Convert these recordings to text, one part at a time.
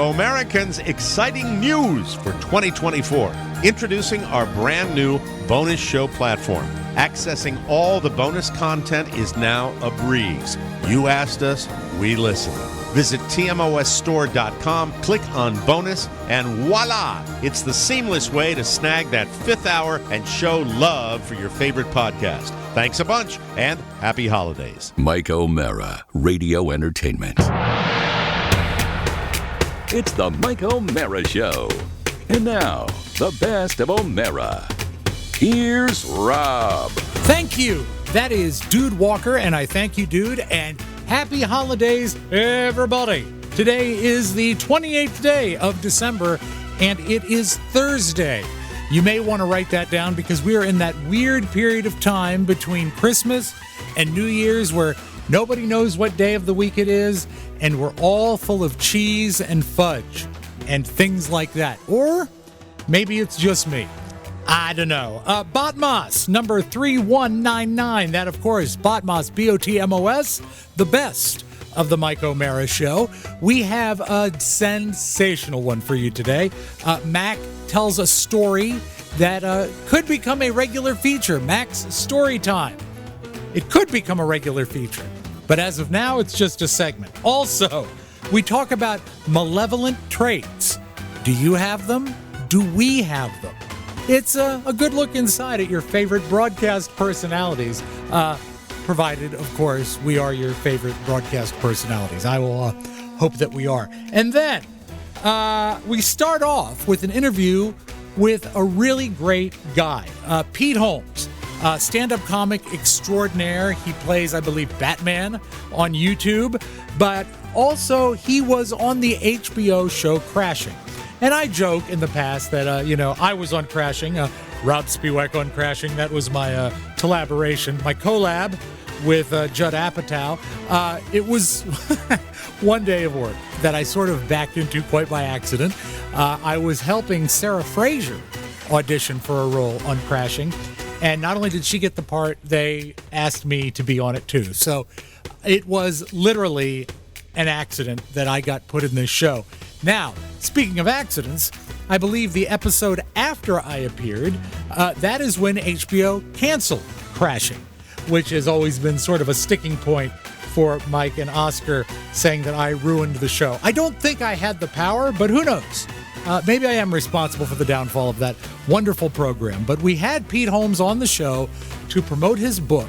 Hello, Americans. Exciting news for 2024. Introducing our brand new bonus show platform. Accessing all the bonus content is now a breeze. You asked us, we listened. Visit TMOSstore.com, click on bonus, and voila! It's the seamless way to snag that fifth hour and show love for your favorite podcast. Thanks a bunch, and happy holidays. Mike O'Mara, Radio Entertainment. It's the Mike O'Mara Show. And now, the best of O'Mara. Here's Rob. Thank you. That is Dude Walker, and I thank you, Dude, and happy holidays, everybody. Today is the 28th day of December, and it is Thursday. You may want to write that down because we are in that weird period of time between Christmas and New Year's where nobody knows what day of the week it is, and we're all full of cheese and fudge and things like that. Or maybe it's just me. I don't know. Botmos, number 3199. That, of course, Botmos, B-O-T-M-O-S, the best of the Mike O'Mara Show. We have a sensational one for you today. Mac tells a story that could become a regular feature. Mac's Story Time. It could become a regular feature, but as of now, it's just a segment. Also, we talk about malevolent traits. Do you have them? Do we have them? It's a good look inside at your favorite broadcast personalities, provided, of course, we are your favorite broadcast personalities. I will hope that we are. And then we start off with an interview with a really great guy, Pete Holmes. Stand-up comic extraordinaire. He plays, I believe, Batman on YouTube, but also he was on the HBO show Crashing. And I joke in the past that, I was on Crashing, Rob Spiewak on Crashing. That was my collaboration, my collab with Judd Apatow. It was one day of work that I sort of backed into quite by accident. I was helping Sarah Fraser audition for a role on Crashing. And not only did she get the part, they asked me to be on it too. So it was literally an accident that I got put in this show. Now, speaking of accidents, I believe the episode after I appeared, that is when HBO canceled Crashing, which has always been sort of a sticking point for Mike and Oscar, saying that I ruined the show. I don't think I had the power, but who knows? Maybe I am responsible for the downfall of that wonderful program. But we had Pete Holmes on the show to promote his book.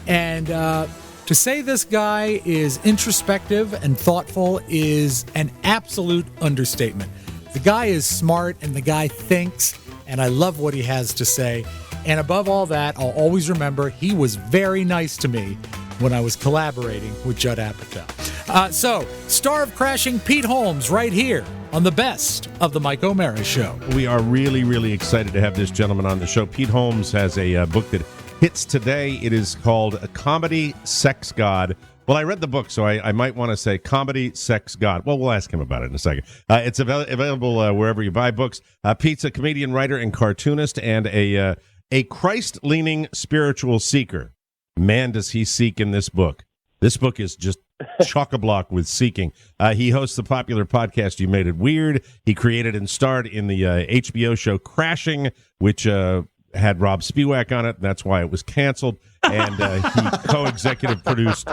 And to say this guy is introspective and thoughtful is an absolute understatement. The guy is smart and the guy thinks, and I love what he has to say. And above all that, I'll always remember he was very nice to me when I was collaborating with Judd Apatow. So, star of Crashing, Pete Holmes, right here on the best of the Mike O'Mara Show. We are really, really excited to have this gentleman on the show. Pete Holmes has a book that hits today. It is called A Comedy Sex God. Well, I read the book, so I might want to say Comedy Sex God. Well, we'll ask him about it in a second. It's available wherever you buy books. Pete's a comedian, writer, and cartoonist, and a Christ-leaning spiritual seeker. Man, does he seek in this book. This book is just chock-a-block with seeking. He hosts the popular podcast You Made It Weird. He created and starred in the HBO show Crashing, which had Rob Spiewak on it, and that's why it was canceled. And he co-executive produced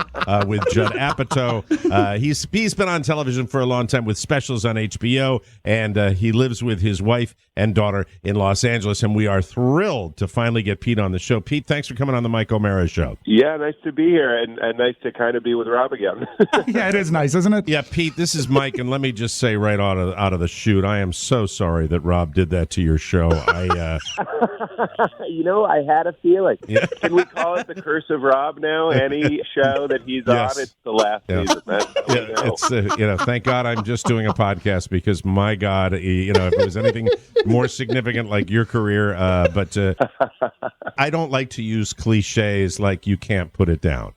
with Judd Apatow. He's been on television for a long time with specials on HBO, and he lives with his wife and daughter in Los Angeles, and we are thrilled to finally get Pete on the show. Pete, thanks for coming on the Mike O'Mara Show. Yeah, nice to be here, and nice to kind of be with Rob again. Yeah, it is nice, isn't it? Yeah, Pete, this is Mike, and let me just say right out of the chute, I am so sorry that Rob did that to your show. I had a feeling. Yeah. Can we call it the curse of Rob now? Any show that he's Yes. on, it's the last season. It's thank God I'm just doing a podcast because my God, if it was anything more significant like your career, but I don't like to use cliches like you can't put it down.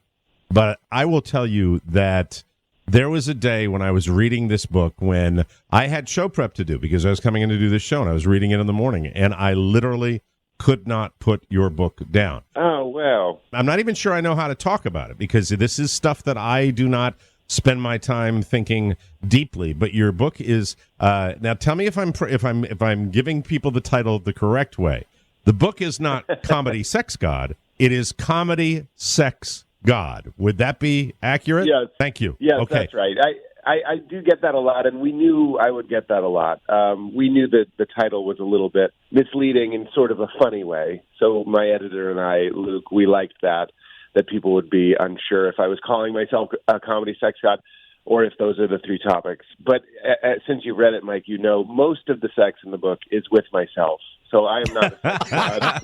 But I will tell you that there was a day when I was reading this book when I had show prep to do because I was coming in to do this show and I was reading it in the morning and I literally could not put your book down. Oh, well. I'm not even sure I know how to talk about it because this is stuff that I do not spend my time thinking deeply. But your book is now. Tell me if I'm giving people the title the correct way. The book is not Comedy Sex God. It is Comedy Sex God. Would that be accurate? Yes. Thank you. Yes, Okay. that's right. I do get that a lot, and we knew I would get that a lot. We knew that the title was a little bit misleading in sort of a funny way. So my editor and I, Luke, we liked that people would be unsure if I was calling myself a comedy sex god or if those are the three topics. But since you've read it, Mike, you know most of the sex in the book is with myself. So I am not a sex god.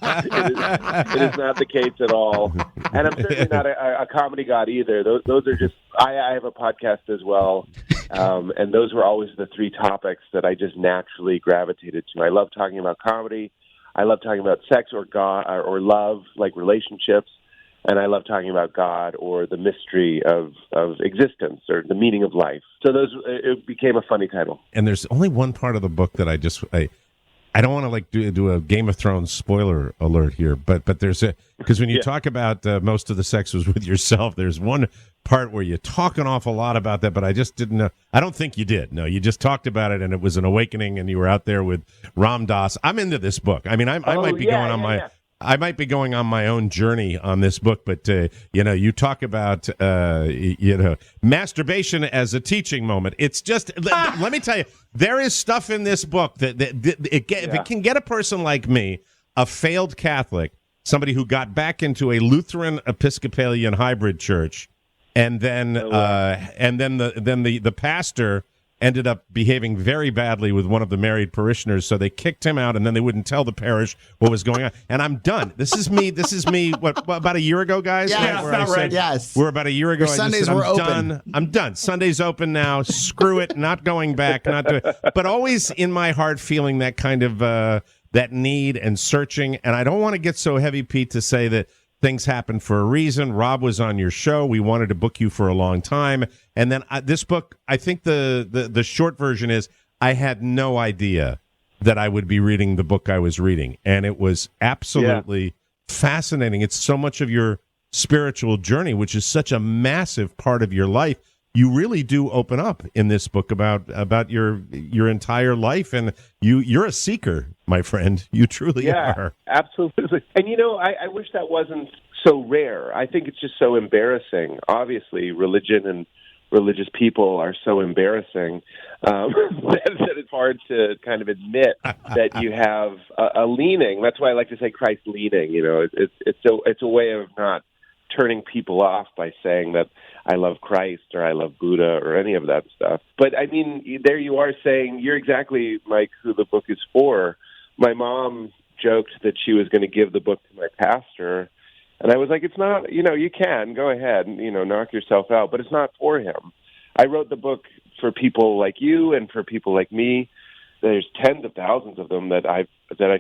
It is not the case at all. And I'm certainly not a comedy god either. Those are just, I have a podcast as well. And those were always the three topics that I just naturally gravitated to. I love talking about comedy. I love talking about sex or God or love, like relationships. And I love talking about God or the mystery of existence or the meaning of life. So it became a funny title. And there's only one part of the book that I don't want to like do a Game of Thrones spoiler alert here, but there's because when you talk about most of the sex was with yourself, there's one part where you talk an awful lot about that, but I just didn't know. I don't think you did. No, you just talked about it, and it was an awakening, and you were out there with Ram Dass. I'm into this book. I mean, I might be going on my. I might be going on my own journey on this book, but, you talk about, masturbation as a teaching moment. It's just, let me tell you, there is stuff in this book if it can get a person like me, a failed Catholic, somebody who got back into a Lutheran Episcopalian hybrid church, and then the pastor ended up behaving very badly with one of the married parishioners, so they kicked him out, and then they wouldn't tell the parish what was going on. And I'm done. This is me. What about a year ago, guys? Yeah, right? Yes. We're about a year ago. Sundays were open. I'm done. Sunday's open now. Screw it. Not going back. Not doing. But always in my heart, feeling that kind of that need and searching. And I don't want to get so heavy, Pete, to say that things happen for a reason. Rob was on your show. We wanted to book you for a long time. And then this book, I think the short version is I had no idea that I would be reading the book I was reading. And it was absolutely fascinating. It's so much of your spiritual journey, which is such a massive part of your life. You really do open up in this book about your entire life, and you're a seeker, my friend. You truly are. Absolutely. And I wish that wasn't so rare. I think it's just so embarrassing. Obviously, religion and religious people are so embarrassing that it's hard to kind of admit that you have a leaning. That's why I like to say Christ leaning. It's a way of not turning people off by saying that I love Christ or I love Buddha or any of that stuff. But I mean, there you are saying, you're exactly, Mike, who the book is for. My mom joked that she was going to give the book to my pastor. And I was like, it's not, you can go ahead and, knock yourself out, but it's not for him. I wrote the book for people like you and for people like me. There's tens of thousands of them that I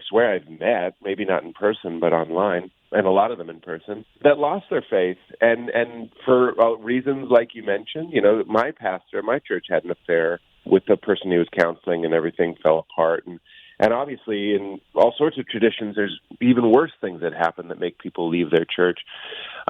swear I've met, maybe not in person, but online, and a lot of them in person, that lost their faith. And for reasons like you mentioned, my pastor, my church had an affair with the person he was counseling, and everything fell apart. And obviously, in all sorts of traditions, there's even worse things that happen that make people leave their church.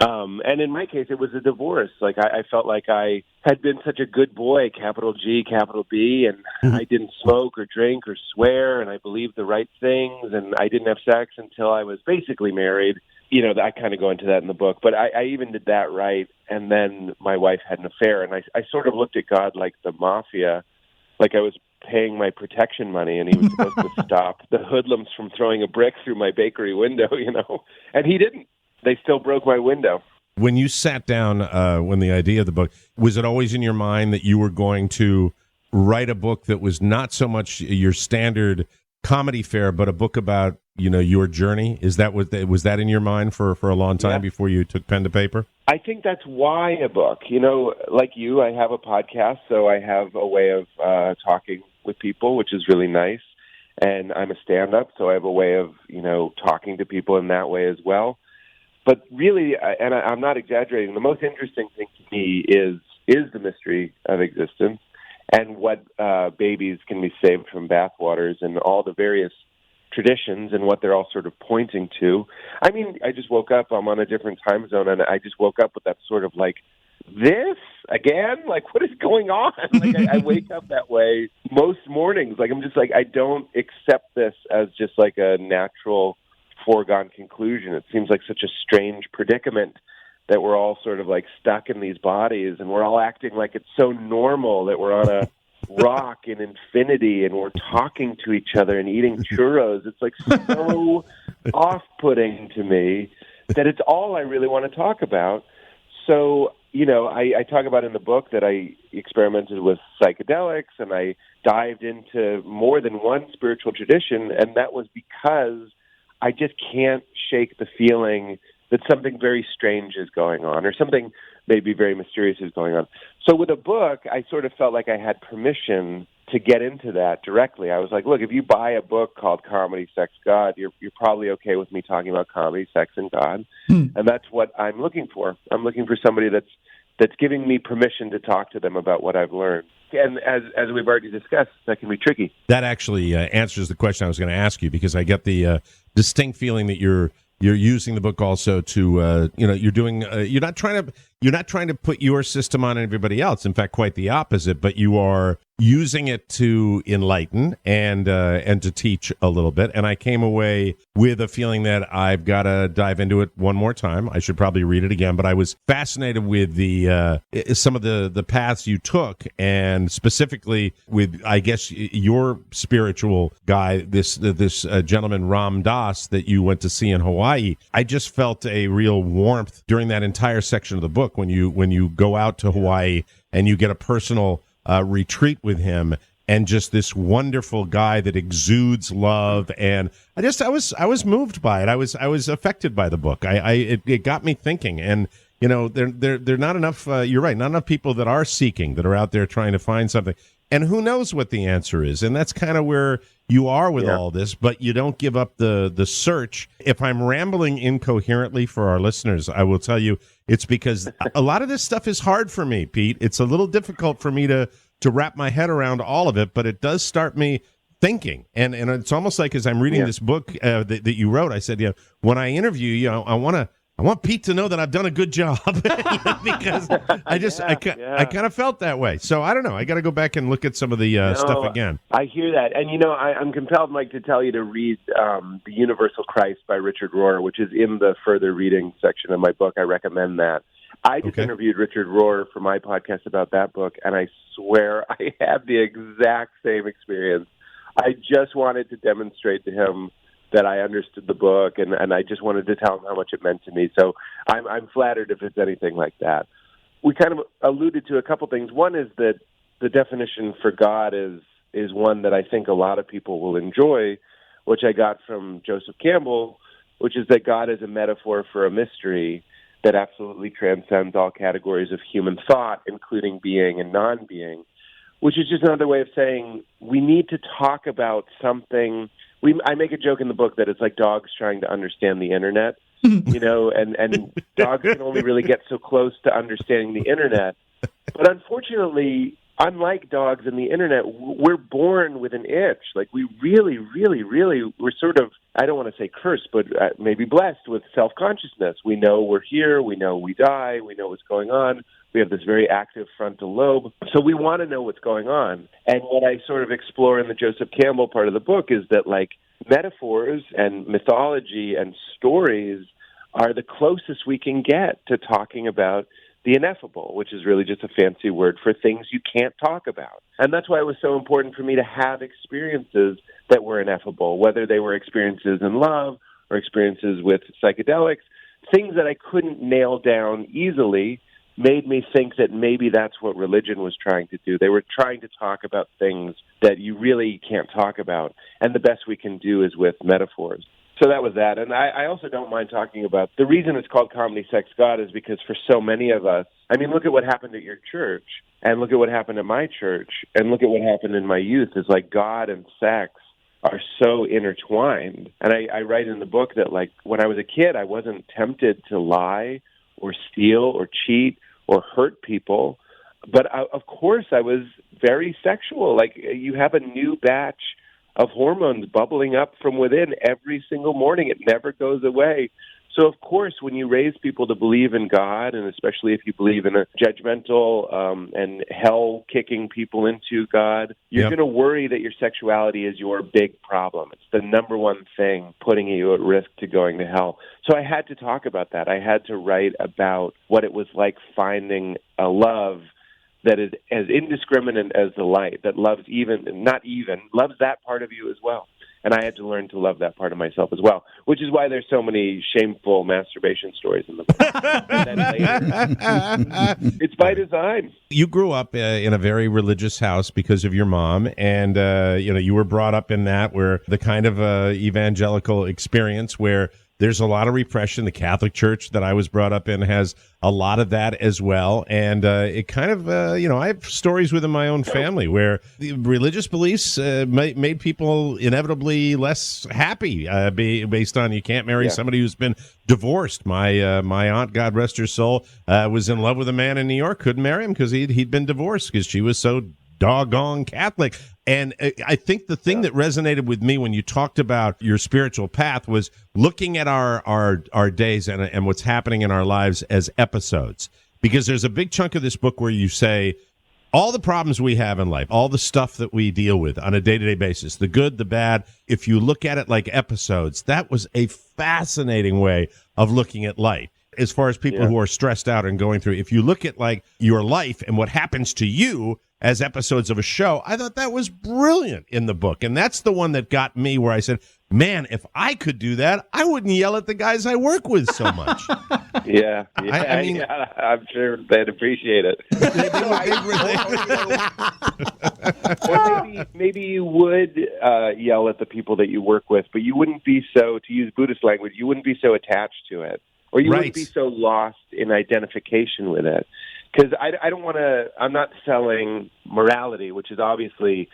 And in my case, it was a divorce. Like, I felt like I had been such a good boy, capital G, capital B, and I didn't smoke or drink or swear, and I believed the right things, and I didn't have sex until I was basically married. I kind of go into that in the book, but I even did that right. And then my wife had an affair, and I sort of looked at God like the mafia, like I was paying my protection money, and he was supposed to stop the hoodlums from throwing a brick through my bakery window, and he didn't. They still broke my window. When you sat down, when the idea of the book, was it always in your mind that you were going to write a book that was not so much your standard comedy fare, but a book about, your journey? Was that in your mind for a long time before you took pen to paper? I think that's why a book. Like you, I have a podcast, so I have a way of talking with people, which is really nice. And I'm a stand-up, so I have a way of, talking to people in that way as well. But really, and I'm not exaggerating, the most interesting thing to me is the mystery of existence and what babies can be saved from bathwaters and all the various traditions and what they're all sort of pointing to. I mean, I just woke up, I'm on a different time zone, and I just woke up with that sort of like this again? Like, what is going on? Like, I wake up that way most mornings. Like, I'm just like, I don't accept this as just like a natural foregone conclusion. It seems like such a strange predicament that we're all sort of like stuck in these bodies, and we're all acting like it's so normal that we're on a rock in infinity and we're talking to each other and eating churros. It's like so off-putting to me that it's all I really want to talk about. So, you know, I talk about in the book that I experimented with psychedelics and I dived into more than one spiritual tradition, and that was because I just can't shake the feeling that something very strange is going on, or something maybe very mysterious is going on. So with a book, I sort of felt like I had permission to get into that directly. I was like, look, if you buy a book called Comedy, Sex, God, you're probably okay with me talking about comedy, sex, and God. And that's what I'm looking for. I'm looking for somebody that's giving me permission to talk to them about what I've learned. And as we've already discussed, that can be tricky. That actually answers the question I was going to ask you, because I get the distinct feeling that you're using the book also to you're doing you're not trying to put your system on everybody else. In fact, quite the opposite. But you are using it to enlighten and to teach a little bit. And I came away with a feeling that I've got to dive into it one more time. I should probably read it again. But I was fascinated with the some of the paths you took, and specifically with, I guess, your spiritual guy, this gentleman Ram Dass that you went to see in Hawaii. I just felt a real warmth during that entire section of the book when you go out to Hawaii and you get a personal retreat with him, and just this wonderful guy that exudes love. And I was moved by it. I was affected by the book. It got me thinking. And you know, there not enough. You're right. Not enough people that are seeking, that are out there trying to find something. And who knows what the answer is? And that's kind of where you are with all this. But you don't give up the search. If I'm rambling incoherently for our listeners, I will tell you it's because a lot of this stuff is hard for me, Pete. It's a little difficult for me to wrap my head around all of it, but it does start me thinking. And it's almost like as I'm reading this book that you wrote, I said, when I interview you, I want Pete to know that I've done a good job, because I kind of felt that way. So I don't know. I got to go back and look at some of the stuff again. I hear that. And, I'm compelled, Mike, to tell you to read The Universal Christ by Richard Rohr, which is in the further reading section of my book. I recommend that. I just interviewed Richard Rohr for my podcast about that book, and I swear I had the exact same experience. I just wanted to demonstrate to him that I understood the book, and I just wanted to tell him how much it meant to me. So I'm flattered if it's anything like that. We kind of alluded to a couple things. One is that the definition for God is one that I think a lot of people will enjoy, which I got from Joseph Campbell, which is that God is a metaphor for a mystery that absolutely transcends all categories of human thought, including being and non-being, which is just another way of saying we need to talk about something. I make a joke in the book that it's like dogs trying to understand the internet, and dogs can only really get so close to understanding the internet. But unfortunately, unlike dogs and the internet, we're born with an itch. Like we really, really, really, we're sort of, I don't want to say cursed, but maybe blessed with self-consciousness. We know we're here. We know we die. We know what's going on. We have this very active frontal lobe. So we want to know what's going on. And what I sort of explore in the Joseph Campbell part of the book is that, like, metaphors and mythology and stories are the closest we can get to talking about the ineffable, which is really just a fancy word for things you can't talk about. And that's why it was so important for me to have experiences that were ineffable, whether they were experiences in love or experiences with psychedelics. Things that I couldn't nail down easily made me think that maybe that's what religion was trying to do. They were trying to talk about things that you really can't talk about, and the best we can do is with metaphors. So that was that. And I also don't mind talking about the reason it's called Comedy, Sex, God is because for so many of us, I mean, look at what happened at your church, and look at what happened at my church, and look at what happened in my youth. It's like God and sex are so intertwined. And I write in the book that, like, when I was a kid, I wasn't tempted to lie or steal or cheat or hurt people. But of course, I was very sexual. Like, you have a new batch of hormones bubbling up from within every single morning. It never goes away. So, of course, when you raise people to believe in God, and especially if you believe in a judgmental and hell-kicking people into God, you're going to worry that your sexuality is your big problem. It's the number one thing putting you at risk to going to hell. So I had to talk about that. I had to write about what it was like finding a love that is as indiscriminate as the light, that loves loves that part of you as well. And I had to learn to love that part of myself as well, which is why there's so many shameful masturbation stories in the book. And then later, it's by design. You grew up in a very religious house because of your mom, and you were brought up in that, where the kind of evangelical experience where there's a lot of repression. The Catholic Church that I was brought up in has a lot of that as well. And it kind of, I have stories within my own family where the religious beliefs made people inevitably less happy based on you can't marry somebody who's been divorced. My aunt, God rest her soul, was in love with a man in New York, couldn't marry him because he'd been divorced because she was so doggone Catholic. And I think the thing that resonated with me when you talked about your spiritual path was looking at our days and what's happening in our lives as episodes. Because there's a big chunk of this book where you say all the problems we have in life, all the stuff that we deal with on a day-to-day basis, the good, the bad, if you look at it like episodes, that was a fascinating way of looking at life. As far as people who are stressed out and going through, if you look at like your life and what happens to you as episodes of a show, I thought that was brilliant in the book. And that's the one that got me where I said, man, if I could do that, I wouldn't yell at the guys I work with so much. I mean, I'm sure they'd appreciate it. Or maybe you would yell at the people that you work with, but you wouldn't be so, to use Buddhist language, you wouldn't be so attached to it. Or you wouldn't be so lost in identification with it. Because I don't want to, I'm not selling morality, which is obviously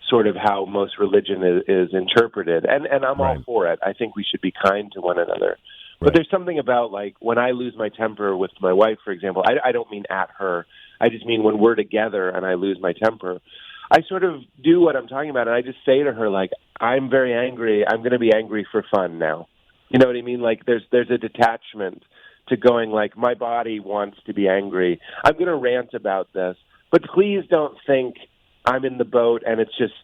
sort of how most religion is interpreted. And I'm all for it. I think we should be kind to one another. But there's something about, like, when I lose my temper with my wife, for example, I don't mean at her. I just mean when we're together and I lose my temper. I sort of do what I'm talking about, and I just say to her, like, I'm very angry. I'm going to be angry for fun now. You know what I mean? Like, there's a detachment to going, like, my body wants to be angry. I'm going to rant about this, but please don't think I'm in the boat and it's just,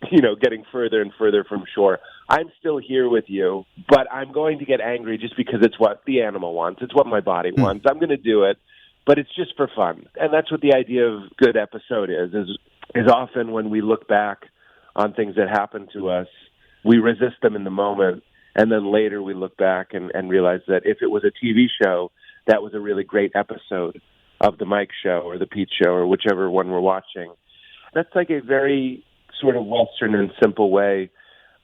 getting further and further from shore. I'm still here with you, but I'm going to get angry just because it's what the animal wants. It's what my body wants. I'm going to do it, but it's just for fun. And that's what the idea of good episode is often when we look back on things that happen to us, we resist them in the moment. And then later we look back and realize that if it was a TV show, that was a really great episode of the Mike Show or the Pete Show or whichever one we're watching. That's like a very sort of Western and simple way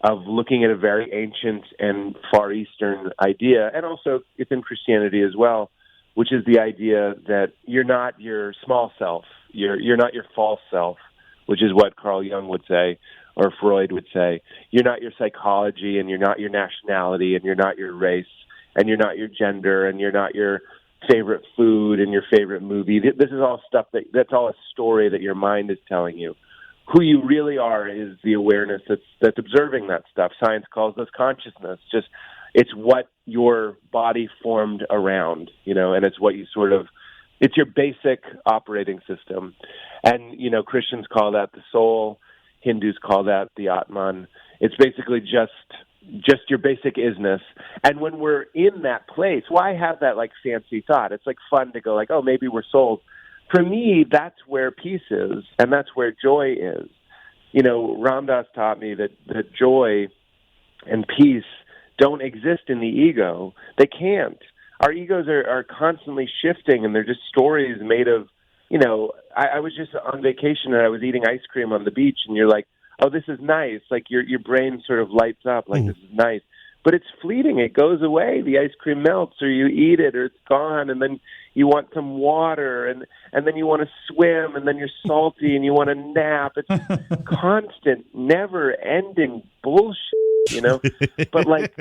of looking at a very ancient and Far Eastern idea. And also it's in Christianity as well, which is the idea that you're not your small self. You're not your false self, which is what Carl Jung would say, or Freud would say. You're not your psychology, and you're not your nationality, and you're not your race, and you're not your gender, and you're not your favorite food and your favorite movie. This is all stuff that's all a story that your mind is telling you. Who you really are is the awareness that's observing that stuff. Science calls this consciousness. Just it's what your body formed around, and it's what you it's your basic operating system. And, Christians call that the soul. Hindus call that the Atman. It's basically just your basic isness. And when we're in that place, why have that like fancy thought? It's like fun to go like, oh, maybe we're souls. For me, that's where peace is, and that's where joy is. Ram Dass taught me that joy and peace don't exist in the ego. They can't. Our egos are constantly shifting, and they're just stories made of, I was just on vacation and I was eating ice cream on the beach, and you're like, oh, this is nice. Like your brain sort of lights up like this is nice. But it's fleeting. It goes away. The ice cream melts, or you eat it, or it's gone, and then you want some water, and then you want to swim, and then you're salty, and you want to nap. It's constant, never-ending bullshit, But, like,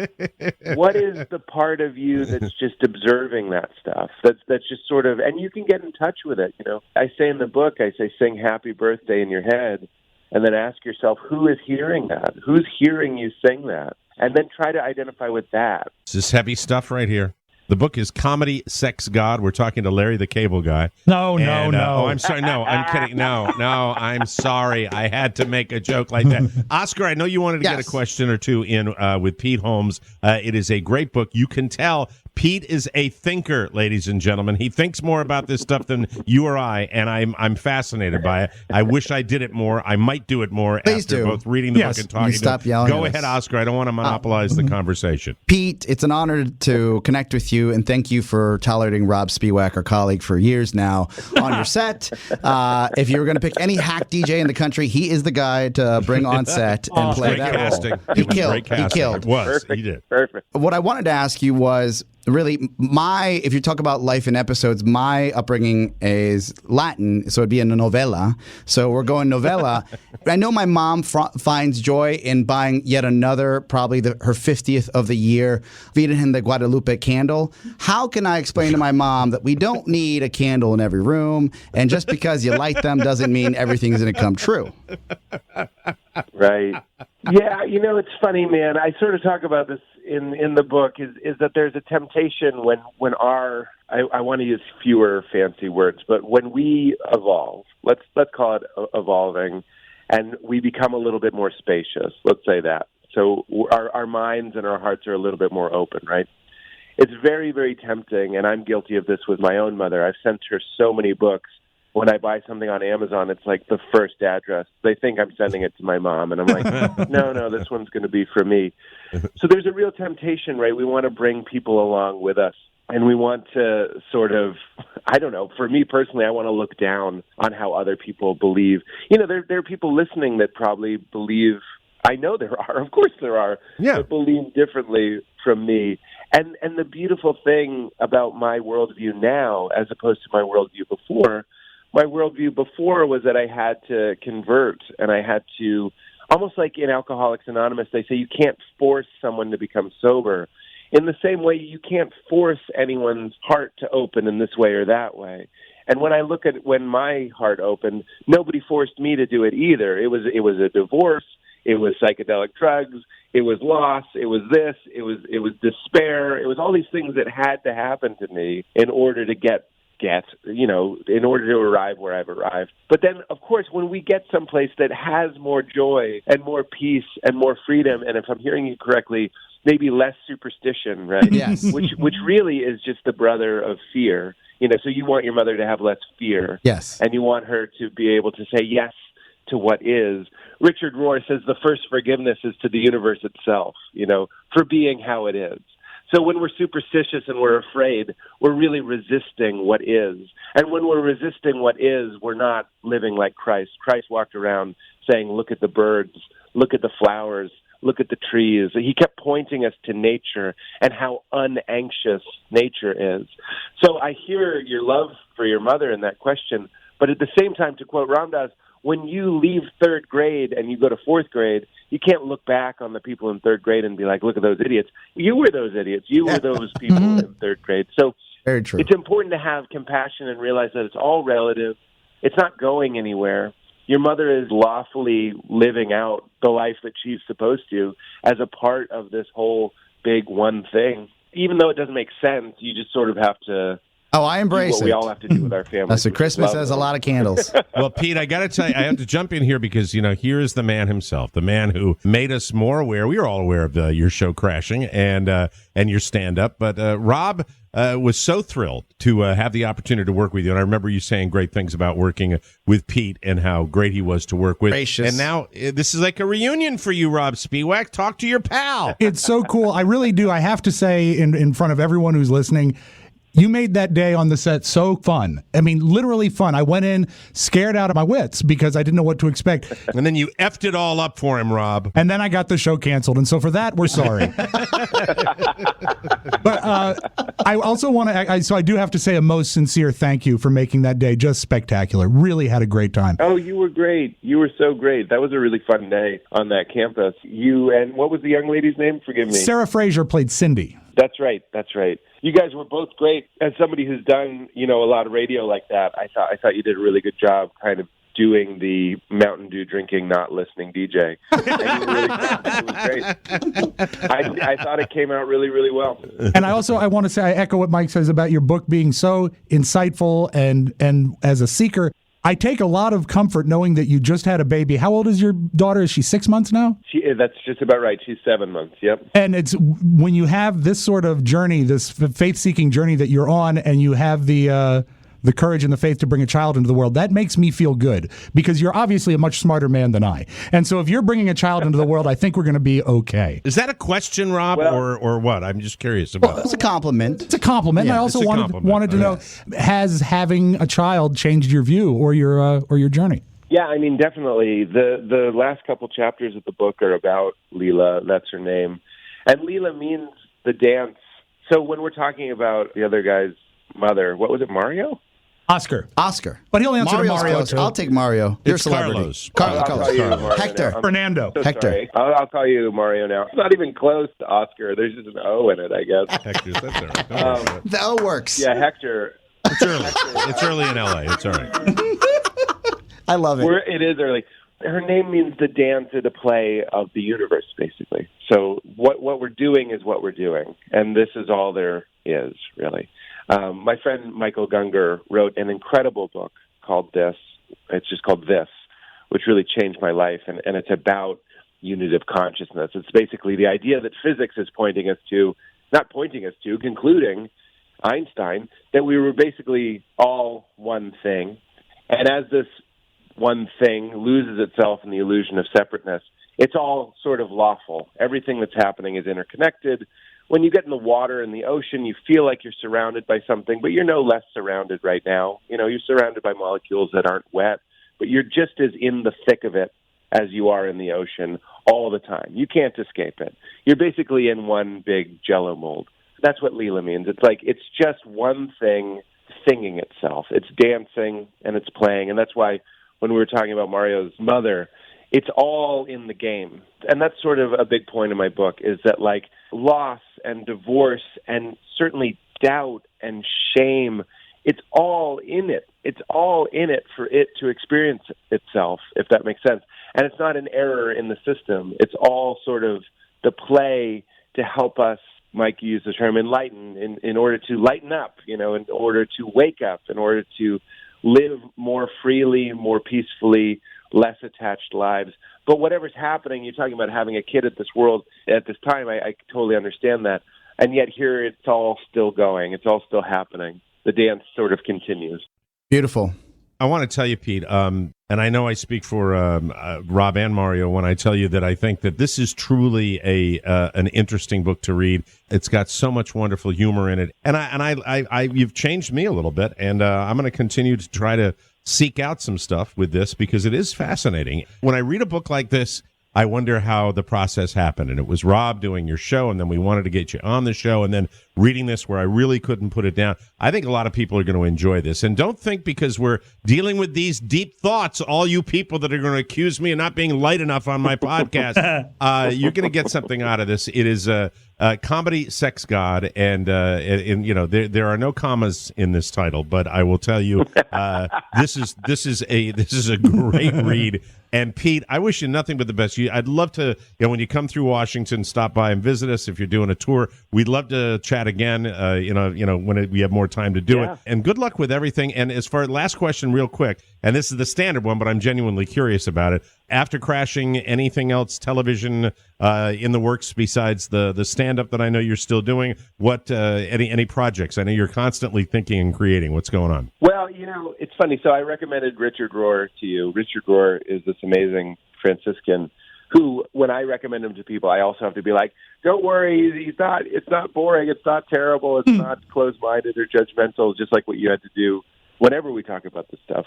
what is the part of you that's just observing that stuff? That's just sort of, and you can get in touch with it, I say in the book, sing Happy Birthday in your head, and then ask yourself, who is hearing that? Who's hearing you sing that? And then try to identify with that. This is heavy stuff right here. The book is Comedy Sex God. We're talking to Larry the Cable Guy. No. Oh, I'm sorry. No, I'm kidding. No, I'm sorry. I had to make a joke like that. Oscar, I know you wanted to get a question or two in with Pete Holmes. It is a great book. You can tell Pete is a thinker, ladies and gentlemen. He thinks more about this stuff than you or I, and I'm fascinated by it. I wish I did it more. I might do it more after both reading the book and talking stop to yelling Go at ahead, us. Oscar. I don't want to monopolize the conversation. Pete, it's an honor to connect with you, and thank you for tolerating Rob Spiewak, our colleague, for years now on your set. If you were going to pick any hack DJ in the country, he is the guy to bring on set and play that casting. role. He killed. He killed. It was. Perfect. He did. Perfect. What I wanted to ask you was really if you talk about life in episodes, my upbringing is Latin, so it'd be in a novella. So we're going novella. I know my mom finds joy in buying yet another, probably her 50th of the year, Virgen de Guadalupe candle. How can I explain to my mom that we don't need a candle in every room, and just because you light them doesn't mean everything's going to come true? Right. Yeah, it's funny, man. I sort of talk about this in the book is that there's a temptation when I want to use fewer fancy words, but when we evolve, let's call it evolving, and we become a little bit more spacious, let's say that. So our minds and our hearts are a little bit more open, right? It's very, very tempting, and I'm guilty of this with my own mother. I've sent her so many books. When I buy something on Amazon, it's like the first address. They think I'm sending it to my mom, and I'm like, no, this one's going to be for me. So there's a real temptation, right? We want to bring people along with us, and we want to sort of, I don't know, for me personally, I want to look down on how other people believe. There are people listening that probably believe, I know there are, of course there are, that believe differently from me. And the beautiful thing about my worldview now, as opposed to my worldview before, my worldview before was that I had to convert, and I had to, almost like in Alcoholics Anonymous, they say you can't force someone to become sober. In the same way, you can't force anyone's heart to open in this way or that way. And when I look at when my heart opened, nobody forced me to do it either. It was a divorce. It was psychedelic drugs. It was loss. It was this. It was despair. It was all these things that had to happen to me in order to in order to arrive where I've arrived. But then, of course, when we get someplace that has more joy and more peace and more freedom, and if I'm hearing you correctly, maybe less superstition, right? Yes. Which really is just the brother of fear. So you want your mother to have less fear. Yes. And you want her to be able to say yes to what is. Richard Rohr says the first forgiveness is to the universe itself, for being how it is. So when we're superstitious and we're afraid, we're really resisting what is. And when we're resisting what is, we're not living like Christ. Christ walked around saying, look at the birds, look at the flowers, look at the trees. He kept pointing us to nature and how unanxious nature is. So I hear your love for your mother in that question, but at the same time, to quote Ram Dass, when you leave third grade and you go to fourth grade, you can't look back on the people in third grade and be like, look at those idiots. You were those idiots. You were those people in third grade. So very true. It's important to have compassion and realize that it's all relative. It's not going anywhere. Your mother is lawfully living out the life that she's supposed to as a part of this whole big one thing. Even though it doesn't make sense, you just sort of have to I embrace what it. we all have to do with our families. So Christmas has a lot of candles. Well, Pete, I got to tell you, I have to jump in here because, here is the man himself, the man who made us more aware. We were all aware of your show crashing and your stand-up. But Rob was so thrilled to have the opportunity to work with you. And I remember you saying great things about working with Pete and how great he was to work with. Gracious. And now this is like a reunion for you, Rob Spiewak. Talk to your pal. It's so cool. I really do. I have to say in front of everyone who's listening, you made that day on the set so fun. I mean, literally fun. I went in scared out of my wits because I didn't know what to expect. And then you effed it all up for him, Rob. And then I got the show canceled. And so for that, we're sorry. But I also want to, so I do have to say a most sincere thank you for making that day just spectacular. Really had a great time. Oh, you were great. You were so great. That was a really fun day on that campus. You and what was the young lady's name? Forgive me. Sarah Fraser played Cindy. That's right. You guys were both great. As somebody who's done, a lot of radio like that, I thought you did a really good job kind of doing the Mountain Dew drinking, not listening DJ. And you were really proud. It was great. I thought it came out really, really well. And I want to say, I echo what Mike says about your book being so insightful, and as a seeker, I take a lot of comfort knowing that you just had a baby. How old is your daughter? Is she 6 months now? That's just about right. She's 7 months. Yep. And it's when you have this sort of journey, this faith-seeking journey that you're on, and you have the courage and the faith to bring a child into the world, that makes me feel good, because you're obviously a much smarter man than I. And so if you're bringing a child into the world, I think we're going to be okay. Is that a question, Rob, or what? I'm just curious about It's a compliment. It's a compliment. Yeah, I also it's a wanted compliment. to know, has having a child changed your view or your journey? Yeah, I mean, definitely. The last couple chapters of the book are about Leela. That's her name. And Leela means the dance. So when we're talking about the other guy's mother, what was it, Mario? Oscar. But he'll answer to Mario's Mario, close. too. I'll take Mario. You're a It's celebrity. Carlos. I'll call you Mario Hector. now. Fernando. So Hector. sorry. I'll call you Mario now. It's not even close to Oscar. There's just an O in it, I guess. Hector's, that's all right. Don't worry about it. The O works. Yeah, Hector. It's early. It's early in L.A. It's all right. I love it. It is early. Her name means the dance or the play of the universe, basically. So what we're doing is what we're doing, and this is all there is, really. My friend Michael Gungor wrote an incredible book called This. It's just called This, which really changed my life, and it's about unitive consciousness. It's basically the idea that physics is concluding, Einstein, that we were basically all one thing. And as this one thing loses itself in the illusion of separateness, it's all sort of lawful. Everything that's happening is interconnected. When you get in the water and the ocean, you feel like you're surrounded by something, but you're no less surrounded right now. You know, you're surrounded by molecules that aren't wet, but you're just as in the thick of it as you are in the ocean all the time. You can't escape it. You're basically in one big Jell-O mold. That's what Leela means. It's like it's just one thing singing itself. It's dancing and it's playing, and that's why when we were talking about Mario's mother, it's all in the game. And that's sort of a big point in my book, is that like loss and divorce and certainly doubt and shame, it's all in it. It's all in it for it to experience itself, if that makes sense. And it's not an error in the system. It's all sort of the play to help us, Mike used the term enlighten, in order to lighten up, you know, in order to wake up, in order to live more freely, more peacefully, less attached lives. But whatever's happening, you're talking about having a kid at this time, I totally understand that. And yet here it's all still going. It's all still happening. The dance sort of continues. Beautiful. I want to tell you, Pete, and I know I speak for Rob and Mario when I tell you that I think that this is truly an interesting book to read. It's got so much wonderful humor in it, and I you've changed me a little bit, and I'm going to continue to try to seek out some stuff with this because it is fascinating. When I read a book like this, I wonder how the process happened. And it was Rob doing your show, and then we wanted to get you on the show, and then reading this where I really couldn't put it down. I think a lot of people are going to enjoy this. And don't think because we're dealing with these deep thoughts, all you people that are going to accuse me of not being light enough on my podcast, you're going to get something out of this. It is a comedy sex god, and you know there are no commas in this title, but I will tell you this is a great read. And Pete, I wish you nothing but the best. I'd love to, when you come through Washington, stop by and visit us. If you're doing a tour, we'd love to chat again. When we have more time to do it. And good luck with everything. And as far as last question, real quick, and this is the standard one, but I'm genuinely curious about it. After Crashing, anything else television in the works besides the stand-up that I know you're still doing? What any projects? I know you're constantly thinking and creating. What's going on? Well, it's funny. So I recommended Richard Rohr to you. Richard Rohr is this amazing Franciscan who, when I recommend him to people, I also have to be like, don't worry, it's not boring, it's not terrible, it's not closed-minded or judgmental, just like what you had to do whenever we talk about this stuff.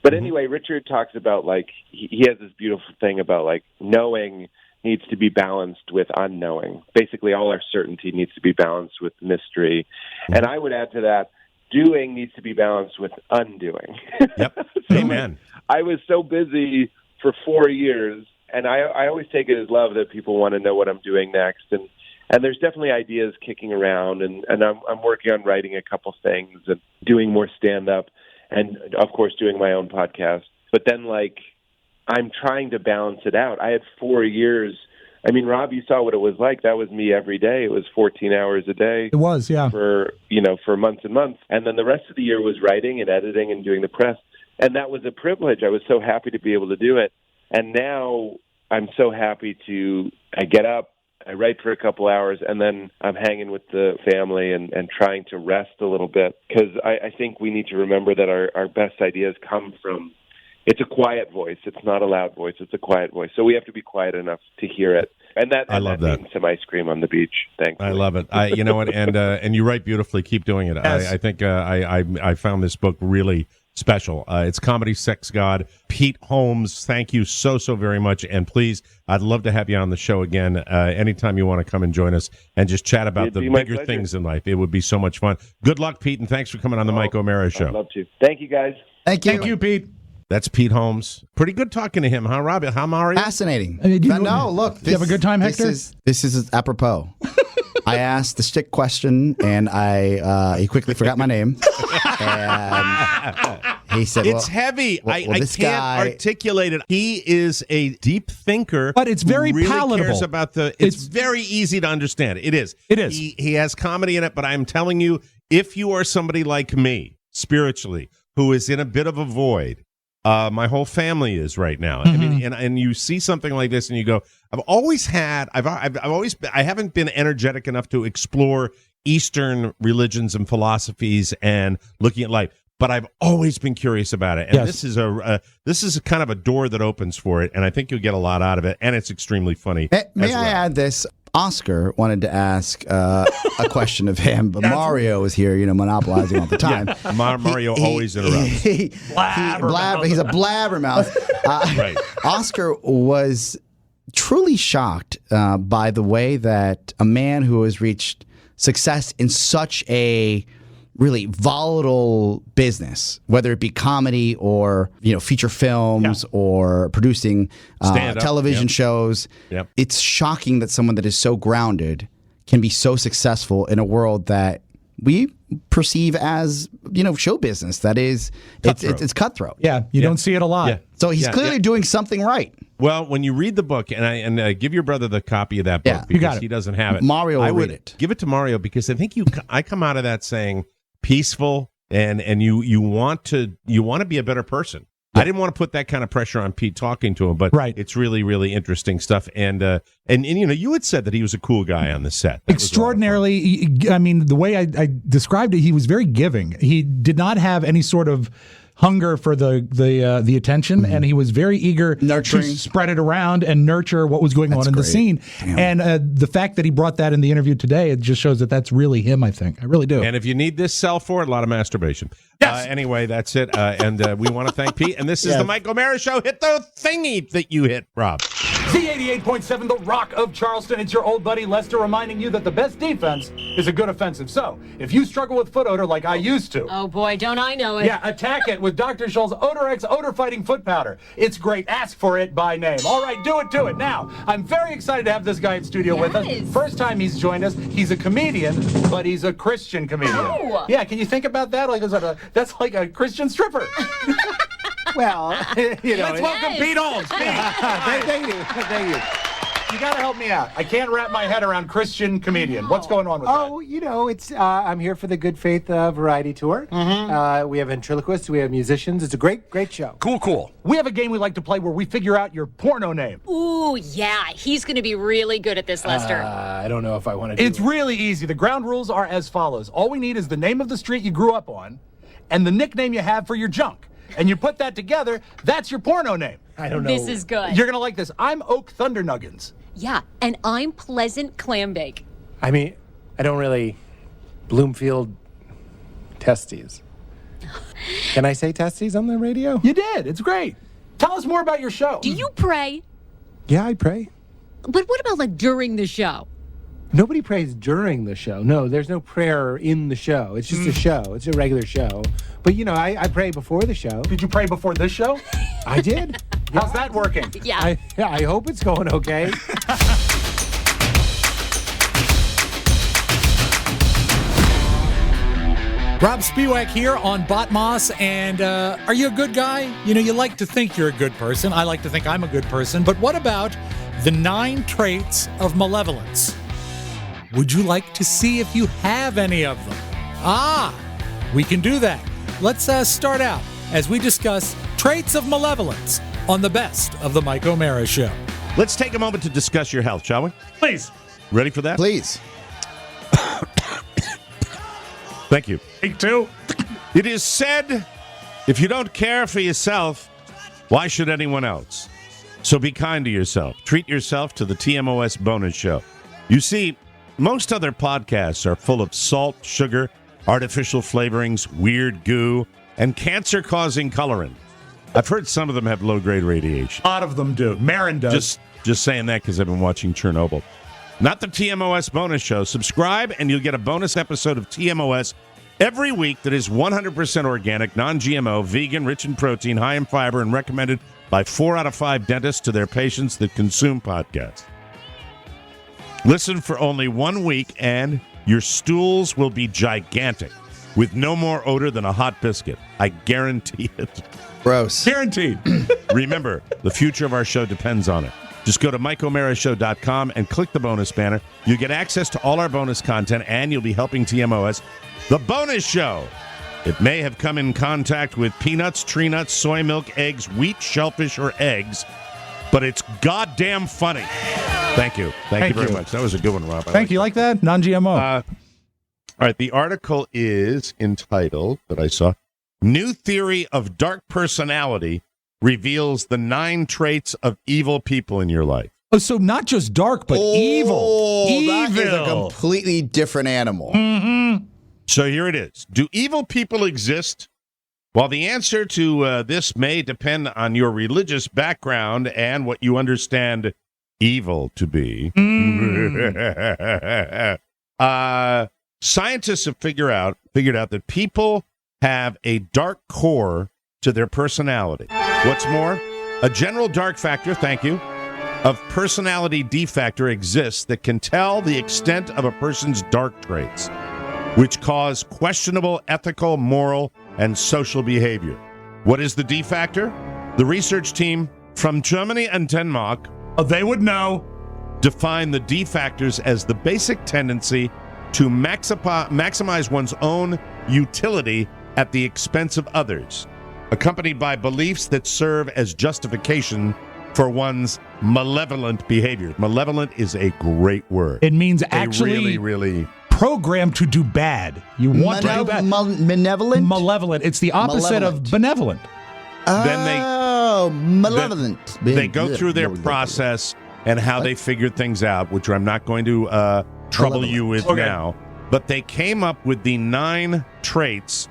But anyway, Richard talks about, like, he has this beautiful thing about, like, knowing needs to be balanced with unknowing. Basically, all our certainty needs to be balanced with mystery. And I would add to that, doing needs to be balanced with undoing. Yep. So Amen. I was so busy for 4 years, and I always take it as love that people want to know what I'm doing next. And there's definitely ideas kicking around, and I'm working on writing a couple things and doing more stand-up, and, of course, doing my own podcast. But then, like, I'm trying to balance it out. I had 4 years. I mean, Rob, you saw what it was like. That was me every day. It was 14 hours a day. It was, yeah. For months and months. And then the rest of the year was writing and editing and doing the press. And that was a privilege. I was so happy to be able to do it. And now I'm so happy I get up, I write for a couple hours, and then I'm hanging with the family and trying to rest a little bit. Because I think we need to remember that our best ideas come from, it's a quiet voice. It's not a loud voice. It's a quiet voice. So we have to be quiet enough to hear it. And I love that. Means some ice cream on the beach. Thanks. I love it. You know what? And you write beautifully. Keep doing it. Yes. I think I found this book really special. It's Comedy Sex God. Pete Holmes, thank you so very much. And please, I'd love to have you on the show again anytime you want to come and join us and just chat about the bigger things in life. It would be so much fun. Good luck, Pete, and thanks for coming on the Mike O'Mara Show. I'd love to. Thank you, guys. Thank you. Thank you, Pete. That's Pete Holmes. Pretty good talking to him, huh, Rob? How Mario? Fascinating. No, look. You have a good time, Hector? This is apropos. I asked the stick question, and he quickly forgot my name. And he said, it's heavy. I can't articulate it. He is a deep thinker. But it's very who really palatable. Cares about it's very easy to understand. It is. It is. He has comedy in it, but I'm telling you, if you are somebody like me, spiritually, who is in a bit of a void, my whole family is right now. I mean, and you see something like this, and you go, I haven't been energetic enough to explore Eastern religions and philosophies and looking at life, but I've always been curious about it. And Yes. this is a kind of a door that opens for it, and I think you'll get a lot out of it. And it's extremely funny. May I add this? Oscar wanted to ask a question of him, but Mario was here, monopolizing all the time. Mario always interrupts. He's a blabbermouth. Right. Oscar was truly shocked by the way that a man who has reached success in such a really volatile business, whether it be comedy or feature films or producing television shows. Yep. It's shocking that someone that is so grounded can be so successful in a world that we perceive as show business. That is, it's cutthroat. Yeah, you don't see it a lot. Yeah. So he's clearly doing something right. Well, when you read the book, and give your brother the copy of that book you because got it. he doesn't have it. Mario will read it. Give it to Mario because I think I come out of that saying peaceful and you want to be a better person. I didn't want to put that kind of pressure on Pete talking to him, but it's really, really interesting stuff. And you had said that he was a cool guy on the set. That Extraordinarily, I mean, the way I described it, he was very giving. He did not have any sort of hunger for the attention, and he was very eager Nurturing. to spread it around and nurture what was going on in the scene. Damn. And the fact that he brought that in the interview today, it just shows that that's really him, I think. I really do. And if you need this cell for it, a lot of masturbation. Yes. Anyway, that's it. And we want to thank Pete. And this is the Mike O'Mara Show. Hit the thingy that you hit, Rob. Z88.7, the Rock of Charleston. It's your old buddy Lester reminding you that the best defense is a good offensive. So, if you struggle with foot odor like I used to, oh boy, don't I know it. yeah, attack it with Dr. Scholl's Odor-X odor-fighting foot powder. It's great. Ask for it by name. All right, do it. Now, I'm very excited to have this guy in studio with us. First time he's joined us. He's a comedian, but he's a Christian comedian. Oh. Yeah, can you think about that? That's like a Christian stripper. Well, Let's welcome Pete Holmes. thank you. You got to help me out. I can't wrap my head around Christian comedian. What's going on with that? It's I'm here for the Good Faith Variety Tour. We have ventriloquists, we have musicians. It's a great show. Cool. We have a game we like to play where we figure out your porno name. Ooh, yeah. He's going to be really good at this, Lester. I don't know if I want to do It's really easy. The ground rules are as follows. All we need is the name of the street you grew up on and the nickname you have for your junk. And you put that together, that's your porno name. I don't know. This is good. You're going to like this. I'm Oak Thunder Nuggins. Yeah, and I'm Pleasant Clambake. I mean, I don't really Bloomfield testes. Can I say testes on the radio? You did. It's great. Tell us more about your show. Do you pray? Yeah, I pray. But what about during the show? Nobody prays during the show. No, there's no prayer in the show. It's just a show. It's a regular show. But, I pray before the show. Did you pray before this show? I did. How's that working? Yeah. I hope it's going okay. Rob Spiewak here on Botmoss, and are you a good guy? You know, you like to think you're a good person. I like to think I'm a good person, but what about the 9 traits of malevolence? Would you like to see if you have any of them? We can do that. Let's start out as we discuss traits of malevolence on the best of the Mike O'Mara Show. Let's take a moment to discuss your health, shall we? Please. Ready for that? Please. Thank you. Take 2. It is said, if you don't care for yourself, why should anyone else? So be kind to yourself. Treat yourself to the TMOS bonus show. You see, most other podcasts are full of salt, sugar, artificial flavorings, weird goo, and cancer-causing coloring. I've heard some of them have low-grade radiation. A lot of them do. Marin does. Just saying that because I've been watching Chernobyl. Not the TMOS bonus show. Subscribe and you'll get a bonus episode of TMOS every week that is 100% organic, non-GMO, vegan, rich in protein, high in fiber, and recommended by 4 out of 5 dentists to their patients that consume podcasts. Listen for only 1 week and your stools will be gigantic with no more odor than a hot biscuit. I guarantee it. Gross. Guaranteed. Remember, the future of our show depends on it. Just go to MikeO'MaraShow.com and click the bonus banner. You get access to all our bonus content, and you'll be helping TMOS. The bonus show. It may have come in contact with peanuts, tree nuts, soy milk, eggs, wheat, shellfish, or eggs, but it's goddamn funny. Thank you. Thank you very much. That was a good one, Rob. Thank you. Like that? Non-GMO. All right. The article is entitled, that I saw, New Theory of Dark Personality Reveals the 9 Traits of Evil People in Your Life. Oh, so not just dark, but evil. That is a Evil. completely different animal. So here it is. Do evil people exist? While the answer to this may depend on your religious background and what you understand evil to be, scientists have figured out that people have a dark core to their personality. What's more, a general dark factor, thank you, of personality defactor exists that can tell the extent of a person's dark traits, which cause questionable ethical, moral, and social behavior. What is the defactor? The research team from Germany and Denmark, They would know. define the defactors as the basic tendency to maximize one's own utility at the expense of others, accompanied by beliefs that serve as justification for one's malevolent behavior. Malevolent is a great word. It means actually really programmed to do bad. You want to do bad. Malevolent? Malevolent. It's the opposite of benevolent. Malevolent. They go through their process and how they figured things out, which I'm not going to trouble you with now. But they came up with the 9 traits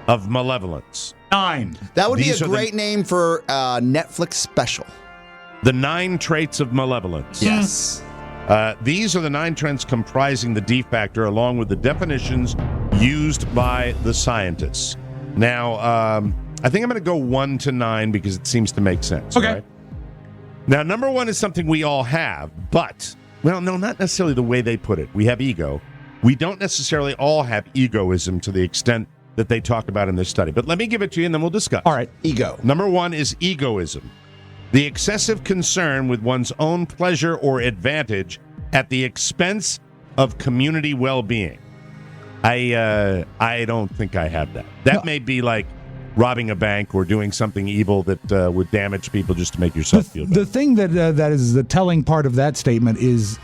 of malevolence. 9. That would be These a are the- great name for a Netflix special. The 9 traits of malevolence. Yes. These are the 9 trends comprising the defactor, along with the definitions used by the scientists. Now, I think I'm going to go 1 to 9 because it seems to make sense. Okay. Right? Now, number 1 is something we all have, but, well, no, not necessarily the way they put it. We have ego. We don't necessarily all have egoism to the extent that they talk about in this study. But let me give it to you, and then we'll discuss. All right. Ego. Number 1 is egoism. The excessive concern with one's own pleasure or advantage at the expense of community well-being. I don't think I have that. That may be like robbing a bank or doing something evil that would damage people just to make yourself feel better. The thing that is the telling part of that statement is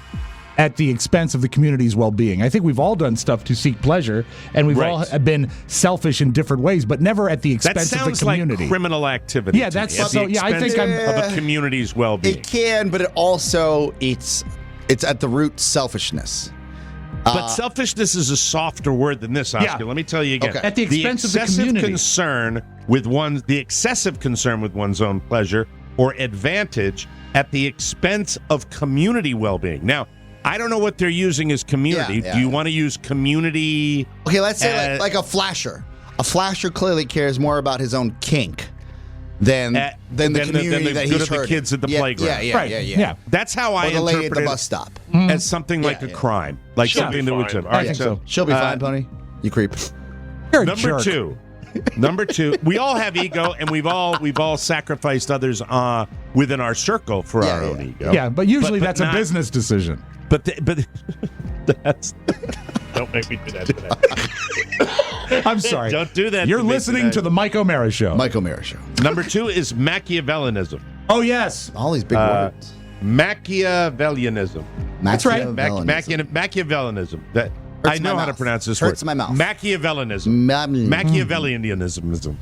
at the expense of the community's well-being. I think we've all done stuff to seek pleasure, and we've all been selfish in different ways, but never at the expense of the community. Like criminal activity. Yeah, that's so. Yeah, I think I'm of a community's well-being. It can, but it also it's at the root selfishness. But selfishness is a softer word than this, Oscar. Yeah. Let me tell you again. Okay. At the expense of the community. The excessive concern with one's own pleasure or advantage at the expense of community well-being. Now, I don't know what they're using as community. Do you want to use community? Okay, let's say like a flasher. A flasher clearly cares more about his own kink than the community that he's the kids at the playground. Yeah. That's how I or the lady interpret at the it bus stop. as something like a crime, like something that would. All right, think so. She'll be fine, Pony. You creep. You're a Number jerk. two. Number two. We all have ego, and we've all sacrificed others within our circle for our own ego. Yeah, but usually that's not- a business decision. But that's. Don't make me do that today. I'm sorry. Don't do that. You're to me listening today. to the Mike O'Mara Show. Mike O'Mara Show. Number two is Machiavellianism. Oh, yes. All these big words. Machiavellianism. That's right. Machiavellianism. That I know my how to mouth. pronounce this Hurts word. my mouth. Machiavellianism. Machiavellianism.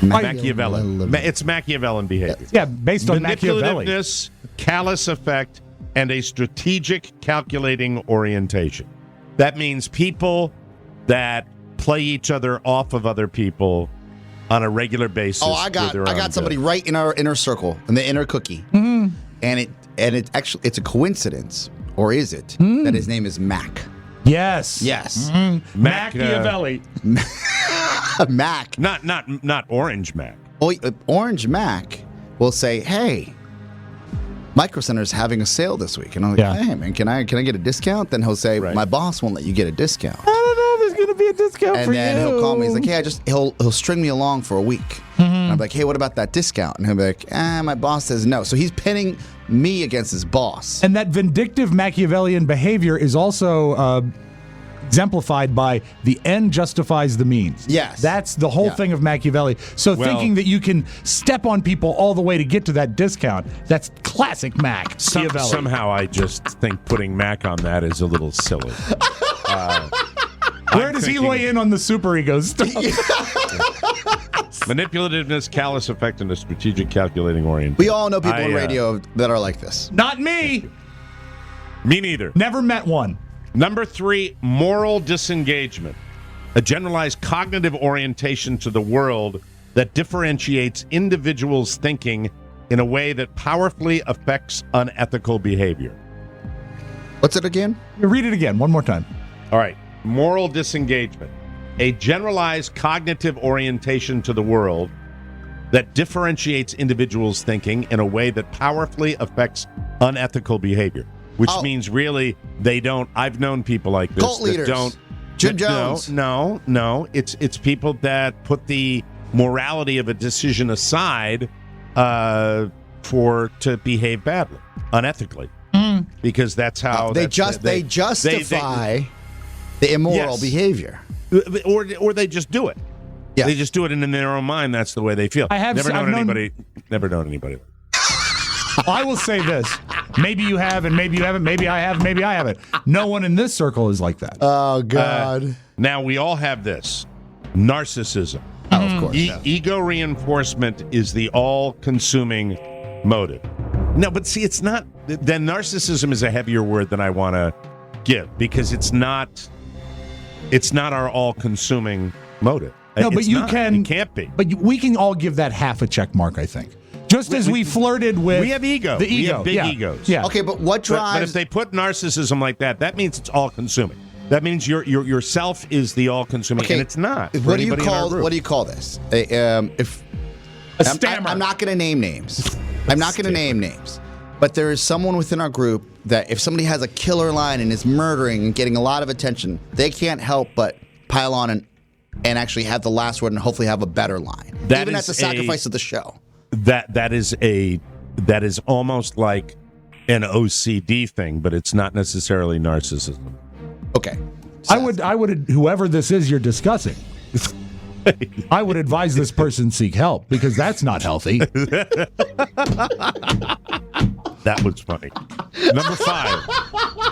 Machiavellian. It's Machiavellian behavior. Yeah, based on Machiavelli. Manipulativeness, callous effect, and a strategic, calculating orientation. That means people that play each other off of other people on a regular basis. Oh, I got somebody right in our inner circle, in the inner cookie, and it actually it's a coincidence, or is it that his name is Mac? Yes. Yes, Machiavelli. Mac. Not Orange Mac. Oh, Orange Mac will say, "Hey, Micro Center is having a sale this week," and I'm like, Yeah. "Hey, man, can I get a discount?" Then he'll say, Right. "My boss won't let you get a discount." I don't know if there's going to be a discount And for then you. he'll call me. He's like, "Hey, he'll string me along for a week." And I'm like, "Hey, what about that discount?" And he'll be like, "My boss says no." So he's pinning me against his boss. And that vindictive Machiavellian behavior is also exemplified by the end justifies the means. Yes. That's the whole Yeah. thing of Machiavelli. So Well- thinking that you can step on people all the way to get to that discount, that's classic Machiavelli. Somehow I just think putting Mac on that is a little silly. Where does he weigh in on the superego stuff? Manipulativeness, callous effect, and a strategic, calculating orientation. We all know people on radio that are like this. Not me. Me neither. Never met one. Number three, moral disengagement. A generalized cognitive orientation to the world that differentiates individuals' thinking in a way that powerfully affects unethical behavior. What's it again? Read it again, one more time. All right. Moral disengagement. A generalized cognitive orientation to the world that differentiates individuals' thinking in a way that powerfully affects unethical behavior. Which means really they don't. I've known people like this Cult that leaders. don't. Jim Jones. No. It's people that put the morality of a decision aside to behave badly, unethically, because that's how They justify the immoral Yes. behavior. or they just do it. Yeah. They just do it, and in their own mind, that's the way they feel. I've known- Never known anybody. I will say this. Maybe you have, and maybe you haven't. Maybe I have, maybe I haven't. No one in this circle is like that. Oh, God. Now we all have this narcissism. Oh, of course. Ego reinforcement is the all-consuming motive. No, but see, it's not. Then narcissism is a heavier word than I want to give because it's not our all-consuming motive. No, but It's you not. can. It can't be. But we can all give that half a check mark, I think. Just as we flirted with. We have ego. The We ego. have big yeah. egos. Yeah. Okay, but what drives... But if they put narcissism like that, that means it's all-consuming. That means your self is the all-consuming, Okay, and it's not. for What do you anybody in our call? group. What do you call this? A stammer. I'm not going to name names. I'm not going to name names. But there is someone within our group that if somebody has a killer line and is murdering and getting a lot of attention, they can't help but pile on and actually have the last word and hopefully have a better line, That even at is the sacrifice of the show. That is almost like an OCD thing, but it's not necessarily narcissism. Okay. I would, whoever this is you're discussing, I would advise this person seek help because that's not healthy. That was funny. Number 5.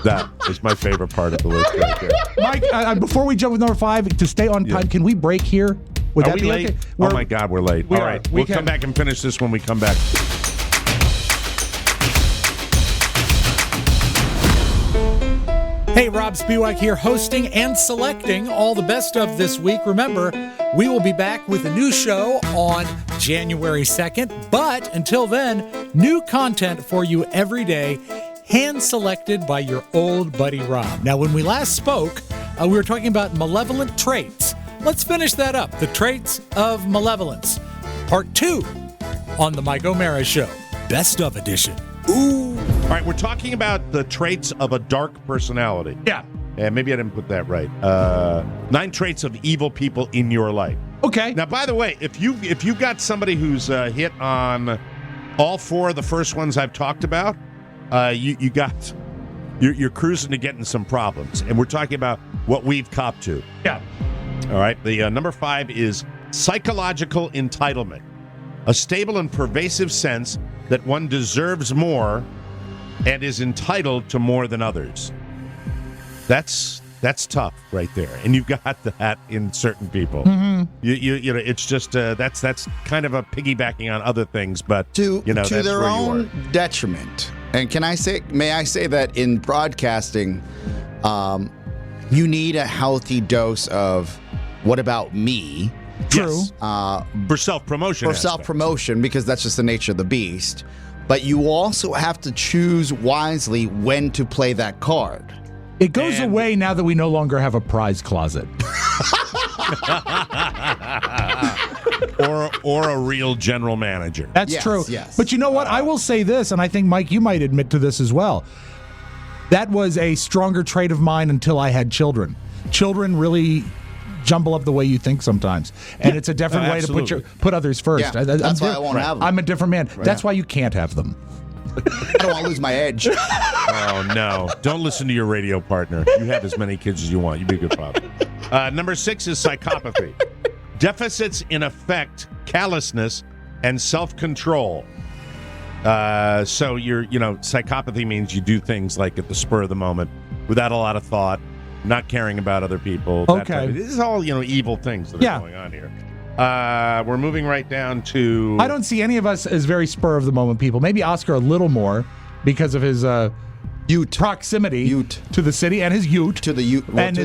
That is my favorite part of the list right there. Mike, before we jump with number 5, to stay on time, can we break here? Would Are that we be late? okay? Oh my God, we're late. We All are. right, We we'll come can- back and finish this when we come back. Hey, Rob Spiewak here, hosting and selecting all the best of this week. Remember, we will be back with a new show on January 2nd, but until then, new content for you every day, hand-selected by your old buddy Rob. Now, when we last spoke, we were talking about malevolent traits. Let's finish that up, the traits of malevolence. Part 2 on the Mike O'Mara Show, Best of Edition. Ooh. All right, we're talking about the traits of a dark personality. Yeah. maybe I didn't put that right. 9 traits of evil people in your life. Okay. Now, by the way, if you got somebody who's hit on all 4 of the first ones I've talked about, you're cruising to getting some problems, and we're talking about what we've copped to. Yeah. All right. The number 5 is psychological entitlement, a stable and pervasive sense that one deserves more and is entitled to more than others. That's tough right there, and you've got that in certain people. Mm-hmm. You know, it's just that's kind of a piggybacking on other things, but to that's their where you own are. detriment. And may I say that in broadcasting, you need a healthy dose of what about me? True. Yes. For self-promotion. For self-promotion, because that's just the nature of the beast. But you also have to choose wisely when to play that card. It goes away now that we no longer have a prize closet. or a real general manager. That's true. Yes. But you know what? I will say this, and I think, Mike, you might admit to this as well. That was a stronger trait of mine until I had children. Children really jumble up the way you think sometimes. And it's a different way to put others first. Yeah, that's why I won't have them. I'm a different man. Right. That's why you can't have them. I don't want to lose my edge. Oh, no. Don't listen to your radio partner. You have as many kids as you want. You'd be a good father. Number 6 is psychopathy. Deficits in affect, callousness, and self-control. So psychopathy means you do things like at the spur of the moment without a lot of thought, not caring about other people. Okay. This is all, evil things that are going on here. We're moving right down to... I don't see any of us as very spur of the moment people. Maybe Oscar a little more because of his proximity to the city and his ute. To the ute. But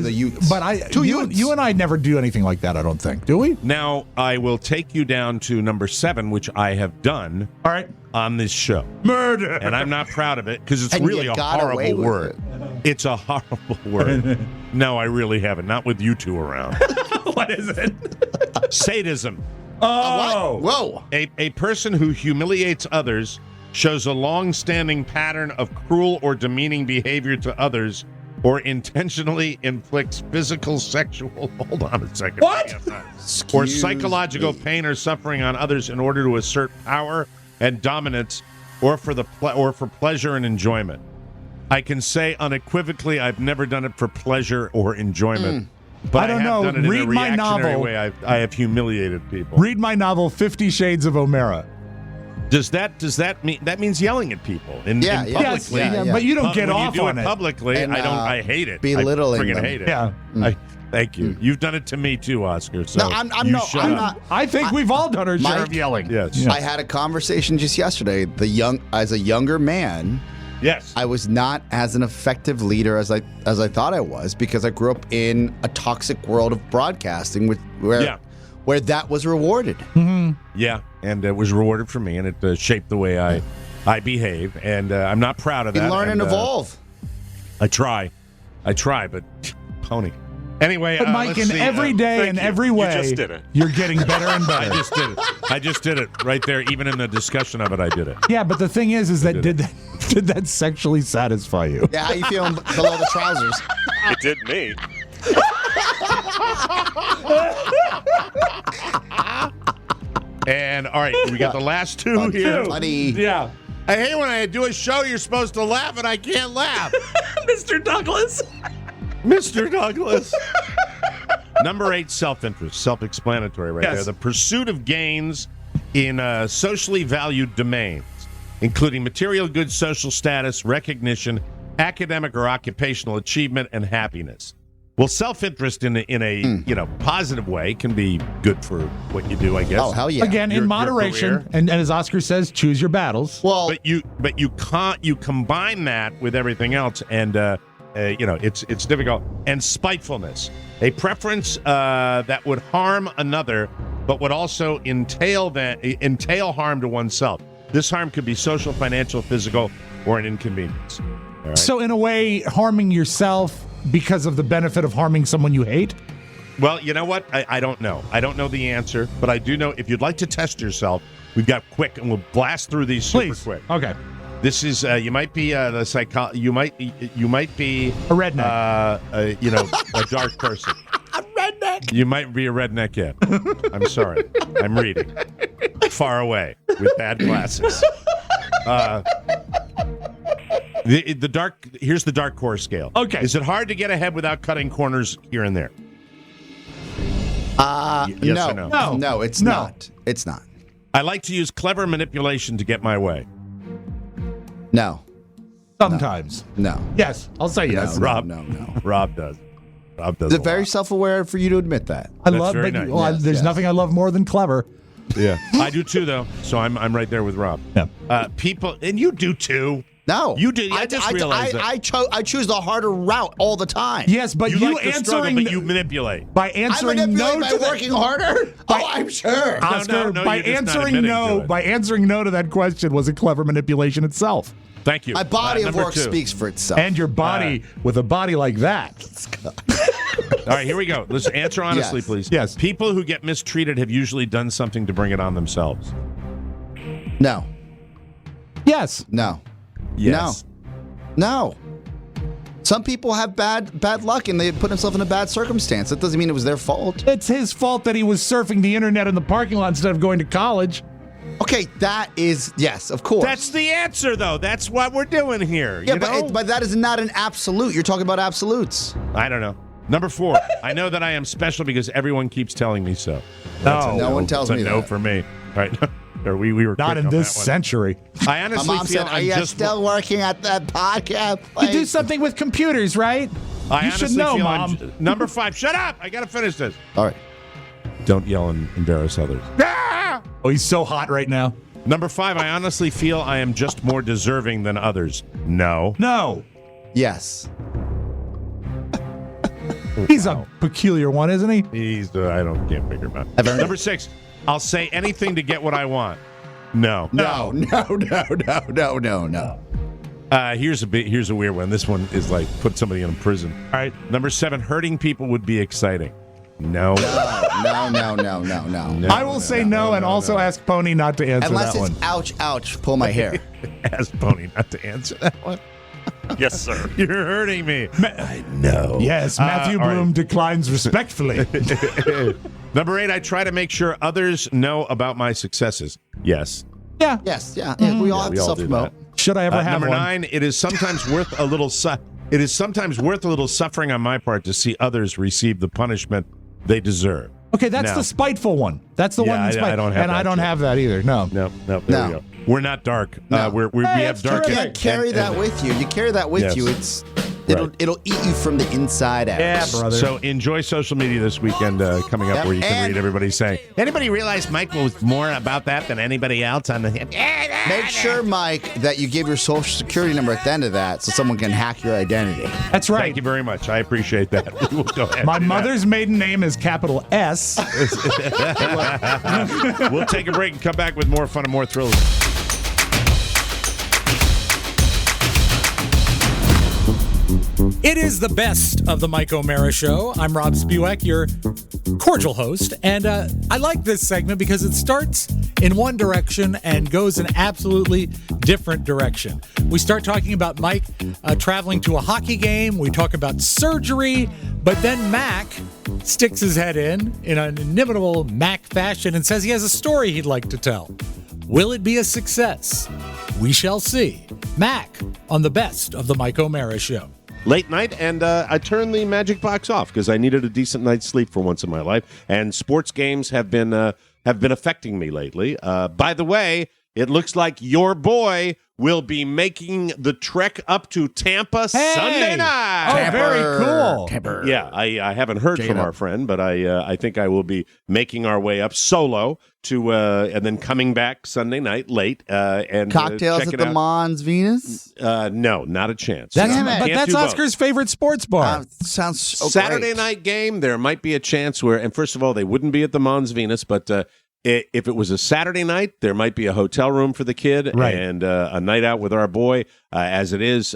you and I never do anything like that, I don't think. Do we? Now, I will take you down to number 7, which I have done all right on this show. Murder. And I'm not proud of it because it's really a horrible word. It's a horrible word. No, I really haven't. Not with you two around. What is it? Sadism. Oh. Whoa. A person who humiliates others, shows a long-standing pattern of cruel or demeaning behavior to others, or intentionally inflicts physical, sexual... Hold on a second. What? Or psychological pain or suffering on others in order to assert power and dominance, or for pleasure and enjoyment. I can say unequivocally I've never done it for pleasure or enjoyment. But I don't know. Done it Read in a my reactionary novel. way. I have humiliated people. Read my novel, 50 Shades of O'Mara. Does that mean that means yelling at people in publicly? Yes, but you don't get when off you do on it publicly. And, I hate it. belittling I friggin' them. hate it. Yeah. Thank you. You've done it to me too, Oscar. So No, I'm shut up. not. I think we've all done our share Mike? of yelling. Yes. I had a conversation just yesterday. As a younger man, Yes. I was not as an effective leader as I thought I was, because I grew up in a toxic world of broadcasting where that was rewarded. Yeah, and it was rewarded for me, and it shaped the way I behave, and I'm not proud of that. You learn and evolve. I try, but pony. Anyway, But Mike, let's in see. every day Thank and you. every way, You just did it. you're getting better and I better. just did it right there. Even in the discussion of it, I did it. Yeah, but the thing is that did that sexually satisfy you? Yeah, how you feeling below the trousers? It did me. And all right, we got the last two here. Buddy. Yeah. I hate when I do a show, you're supposed to laugh, and I can't laugh. Mr. Douglas. Mr. Douglas. Number 8, self-interest. Self-explanatory right there. The pursuit of gains in socially valued domains, including material goods, social status, recognition, academic or occupational achievement, and happiness. Well, self-interest in a positive way can be good for what you do, I guess. Oh, hell yeah. Again, Your in moderation, career. and as Oscar says, choose your battles. Well, But you combine that with everything else, and it's difficult. And spitefulness, a preference that would harm another, but would also entail harm to oneself. This harm could be social, financial, physical, or an inconvenience. All right? So, in a way, harming yourself because of the benefit of harming someone you hate? Well, you know what? I don't know. I don't know the answer, but I do know if you'd like to test yourself, we've got quick, and we'll blast through these super Please. quick. Okay. This is you might be the you might be A redneck. A dark person. A redneck. You might be a redneck yet. I'm sorry. I'm reading. Far away with bad glasses. The dark. Here's the dark core scale. Okay. Is it hard to get ahead without cutting corners here and there? Yes no. or no? No, it's No. not. It's not. I like to use clever manipulation to get my way. No. Sometimes. No. Yes, I'll say yes. No. Rob No. does. Rob does. Is it a very lot. self-aware for you to admit that? I That's love, very but nice. there's Yes. nothing I love more than clever. Yeah, I do too, though. So I'm right there with Rob. Yeah. People, and you do too. No. You do. I just realized that. I choose the harder route all the time. Yes, but You you like to struggle, answering but you manipulate. by I answering manipulate no by to that. working harder? I'm sure. Oscar, No, by you're just not answering admitting no, to it. by answering no to that question was a clever manipulation itself. Thank you. My body of Number work 2. speaks for itself. And your body with a body like that. All right, here we go. Let's answer honestly, Yes. please. Yes. People who get mistreated have usually done something to bring it on themselves. No. Yes. No. Yes. No. Some people have bad luck and they put themselves in a bad circumstance. That doesn't mean it was their fault. It's his fault that he was surfing the internet in the parking lot instead of going to college. Okay, that is yes, of course. That's the answer, though. That's what we're doing here. yeah, you but know? but that is not an absolute. You're talking about absolutes. I don't know. Number 4. I know that I am special because everyone keeps telling me so. That's a No one tells That's me a no that. for me. All right. Or we were Not quick in on this that one. century. I My honestly mom feel said, "Are I'm you just still working at that podcast?" You do something with computers, right? I You should honestly know, feel Mom. Number 5. Shut up! I gotta finish this. All right. Don't yell and embarrass others. Oh, he's so hot right now. Number 5. I honestly feel I am just more deserving than others. No. No. Yes. He's a peculiar one, isn't he? He's can't figure him out. I've earned Number 6. I'll say anything to get what I want. No. No. Here's a weird one. This one is like put somebody in prison. All right. Number 7. Hurting people would be exciting. No. No. I will say no and also ask Pony not to answer Unless that it's one. ouch, ouch, pull my hair. Ask Pony not to answer that one. Yes, sir. You're hurting me. I know. Yes, Matthew all right. Bloom declines respectfully. Number 8. I try to make sure others know about my successes. Yes. Yeah. Yes, yeah. We all have we to all do self-promote. Should I ever have Number one? 9. It is sometimes worth a little. It is sometimes worth a little suffering on my part to see others receive the punishment they deserve. Okay, that's No. the spiteful one. That's the Yeah, one that's I don't have and I that don't shit. have that either. No. No. There No. we go. We're not dark. No. We Hey, have that's dark. terrific. You carry that with you. You carry that with Yes. you. It'll Right. eat you from the inside out. Yeah, brother. So enjoy social media this weekend coming up Yep. where you can And- read everybody saying, anybody realize Mike was more about that than anybody else on the... Make sure, Mike, that you give your social security number at the end of that so someone can hack your identity. That's right. Thank you very much. I appreciate that. We'll go ahead My and do mother's maiden name is capital S. that. We'll take a break and come back with more fun and more thrills. It is the best of the Mike O'Mara Show. I'm Rob Spiewak, your cordial host, and I like this segment because it starts in one direction and goes in absolutely different direction. We start talking about Mike traveling to a hockey game. We talk about surgery, but then Mac sticks his head in an inimitable Mac fashion and says he has a story he'd like to tell. Will it be a success? We shall see. Mac on the best of the Mike O'Mara Show. Late night, and I turned the magic box off because I needed a decent night's sleep for once in my life. And sports games have been affecting me lately. By the way, it looks like your boy will be making the trek up to Tampa Sunday night. Oh, very cool. Yeah, I haven't heard from our friend, but I think I will be making our way up solo to and then coming back Sunday night late and Cocktails check at it the out. Mons Venus? No, not a chance. That's, Damn it. but Can't that's do both. Oscar's favorite sports bar. Sounds so Saturday great. night game, there might be a chance where, and first of all, they wouldn't be at the Mons Venus, but if it was a Saturday night, there might be a hotel room for the kid Right. and a night out with our boy. As it is,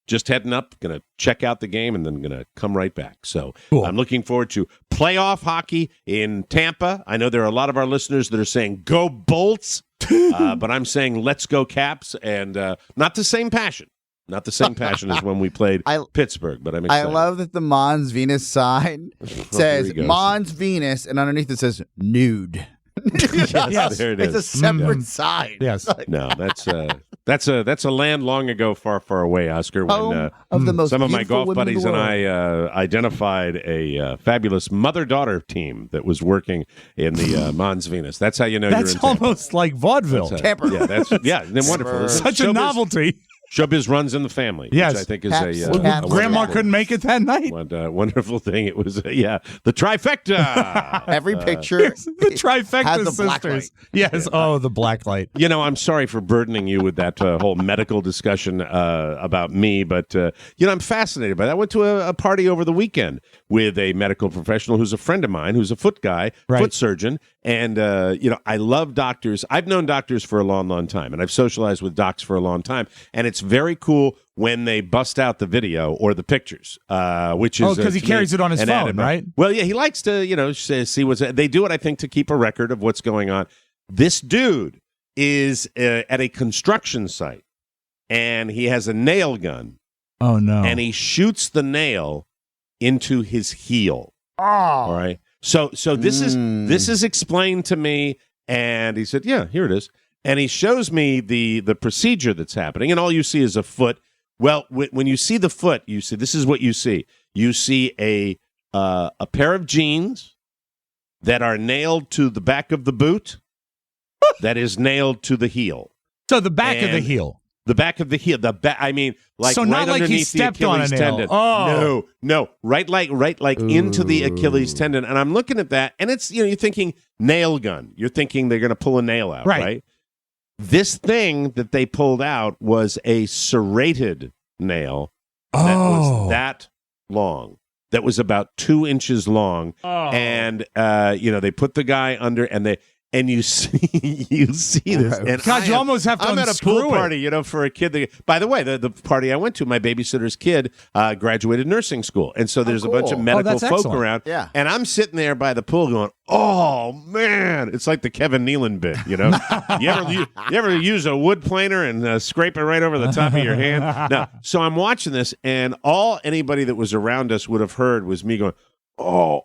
just heading up, going to check out the game, and then going to come right back. So Cool. I'm looking forward to playoff hockey in Tampa. I know there are a lot of our listeners that are saying, go Bolts. But I'm saying let's go Caps, and not the same passion. Not the same passion as when we played Pittsburgh, but I'm excited. I love that the Mons Venus sign says Mons Venus, and underneath it says nude. Yes, there it is. It's a separate sign. Yes. No, that's a land long ago, far, far away, Oscar. When of the most some of my beautiful golf women in buddies the and world. I identified a fabulous mother-daughter team that was working in the Mons Venus. That's how you know That's you're in Tampa. almost like vaudeville. They're wonderful. Such a novelty. Showbiz runs in the family, Yes. which I think is Grandma couldn't make it that night. wonderful thing. It was, the trifecta. Every picture. The trifecta has the sisters. black light. Yes. Oh, the black light. You know, I'm sorry for burdening you with that whole medical discussion about me, but, I'm fascinated by that. I went to a party over the weekend with a medical professional who's a friend of mine, who's a foot guy, foot surgeon. And, I love doctors. I've known doctors for a long, long time, and I've socialized with docs for a long time. And it's very cool when they bust out the video or the pictures, which is because he carries it on his phone, right? Well, yeah, he likes to, see what's. They do it, I think, to keep a record of what's going on. This dude is at a construction site, and he has a nail gun. Oh no! And he shoots the nail into his heel. Oh, all right. So this is explained to me, and he said, "Yeah, here it is." And he shows me the procedure that's happening, and all you see is a foot. Well, when you see the foot, you see this is what you see. You see a pair of jeans that are nailed to the back of the boot, that is nailed to the heel. So the back of the heel. The back of the heel. I mean, like so right not like he underneath stepped the Achilles on a nail. tendon. Oh No, right into the Achilles tendon. And I'm looking at that, and it's you're thinking nail gun. You're thinking they're going to pull a nail out, right? This thing that they pulled out was a serrated nail that was that long. That was about 2 inches long, and they put the guy under, and you see this. And God, you almost have to I'm at a unscrew pool party, for a kid. By the way, the party I went to, my babysitter's kid graduated nursing school, and so there's a bunch of medical folk excellent. around. Yeah. And I'm sitting there by the pool going, "Oh man!" It's like the Kevin Nealon bit, You ever use a wood planer and scrape it right over the top of your hand? No. So I'm watching this, and all anybody that was around us would have heard was me going, "Oh."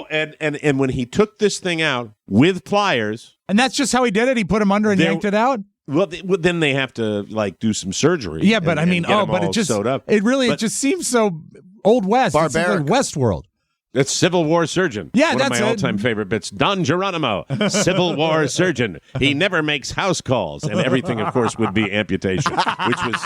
And when he took this thing out with pliers, and that's just how he did it. He put him under and yanked it out. Well, then they have to do some surgery. Yeah, but and get them but all it just sewed up. it just seems so Old West, barbaric. It's like Westworld. It's Civil War surgeon. Yeah, one that's of my it. all-time favorite bits. Don Geronimo, Civil War surgeon. He never makes house calls, and everything, of course, would be amputation, which was.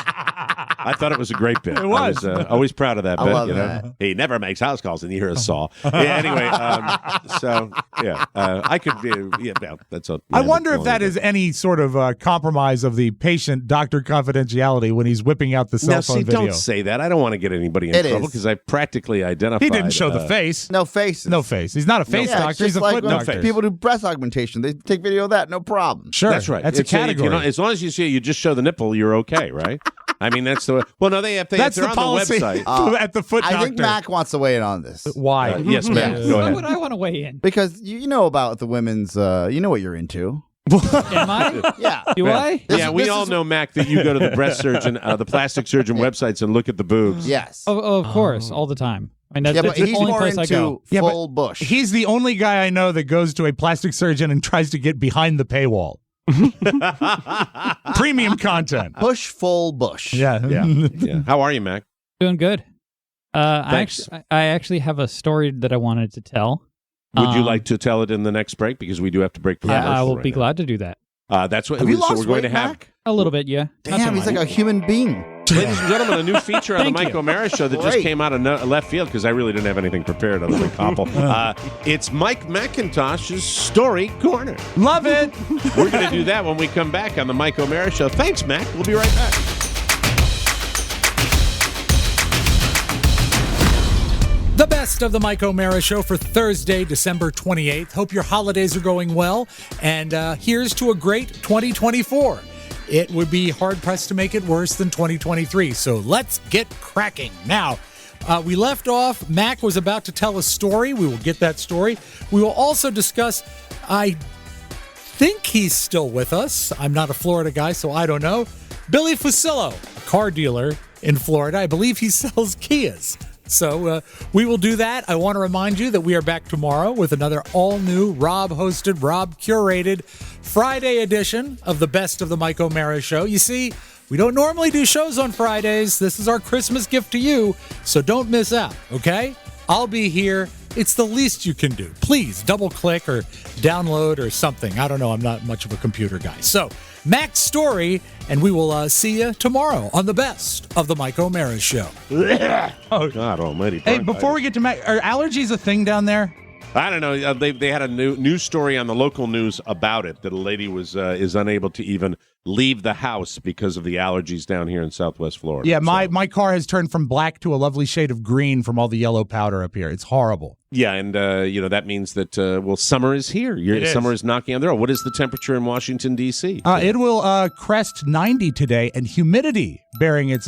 I thought it was a great bit. It was. I was always proud of that bit. I love that. He never makes house calls, and you hear a saw. Anyway, I could be. That's a. I wonder if that is any sort of compromise of the patient-doctor confidentiality when he's whipping out the cell phone video. Don't say that. I don't want to get anybody in trouble because I practically identified. He didn't show the face. No faces. No face. He's not a face Yeah, doctor. He's a like foot when doctor. people do breast augmentation. They take video of that. No problem. Sure. That's right. That's a category. As long as you just show the nipple, you're okay, right? I mean, that's the way. Well, no, they have. That's they're the on policy the website. at the foot doctor. I think Mac wants to weigh in on this. Why? Yes, Mac. Go Why ahead. would I want to weigh in? Because you know about the women's, you know what you're into. Am I? Yeah. Do I? We all know, Mac, that you go to the breast surgeon, the plastic surgeon websites and look at the boobs. Yes. Of course, all the time. I mean, Yeah, that's but the he's only more place I go. into full bush. He's the only guy I know that goes to a plastic surgeon and tries to get behind the paywall. Premium content. Push full bush. Yeah. Yeah. How are you, Mac? Doing good. Thanks. I actually have a story that I wanted to tell. Would you like to tell it in the next break? Because we do have to break for I commercial will right be now. glad to do that. That's what. Have you So lost we're going weight, to have. Mac? A little bit, yeah. Not Damn, too he's much. like a human being. Ladies and gentlemen, a new feature on the Thank Mike you. O'Mara show that just Great. came out of left field because I really didn't have anything prepared other than Koppel. It's Mike McIntosh's Story Corner. Love it. We're going to do that when we come back on the Mike O'Mara show. Thanks, Mac. We'll be right back. The best of the Mike O'Mara Show for Thursday, December 28th. Hope your holidays are going well. And here's to a great 2024. It would be hard-pressed to make it worse than 2023. So let's get cracking. Now, we left off. Mac was about to tell a story. We will get that story. We will also discuss I think he's still with us. I'm not a Florida guy, so I don't know. Billy Fusillo, a car dealer in Florida. I believe he sells Kias. So we will do that. I want to remind you that we are back tomorrow with another all-new Rob-hosted, Rob-curated Friday edition of the Best of the Mike O'Mara Show. You see, we don't normally do shows on Fridays. This is our Christmas gift to you, so don't miss out, okay? I'll be here. It's the least you can do. Please double-click or download or something. I don't know. I'm not much of a computer guy. So, Mac's story, and we will see you tomorrow on the Best of the Mike O'Mara Show. Oh, God almighty. Hey, before we get to Mac, are allergies a thing down there? I don't know. They had a news story on the local news about it, that a lady was is unable to even leave the house because of the allergies down here in Southwest Florida. Yeah, my car has turned from black to a lovely shade of green from all the yellow powder up here. It's horrible. Yeah, and that means that summer is here. Summer is knocking on the door. What is the temperature in Washington D.C.? It will crest 90 today, and humidity bearing its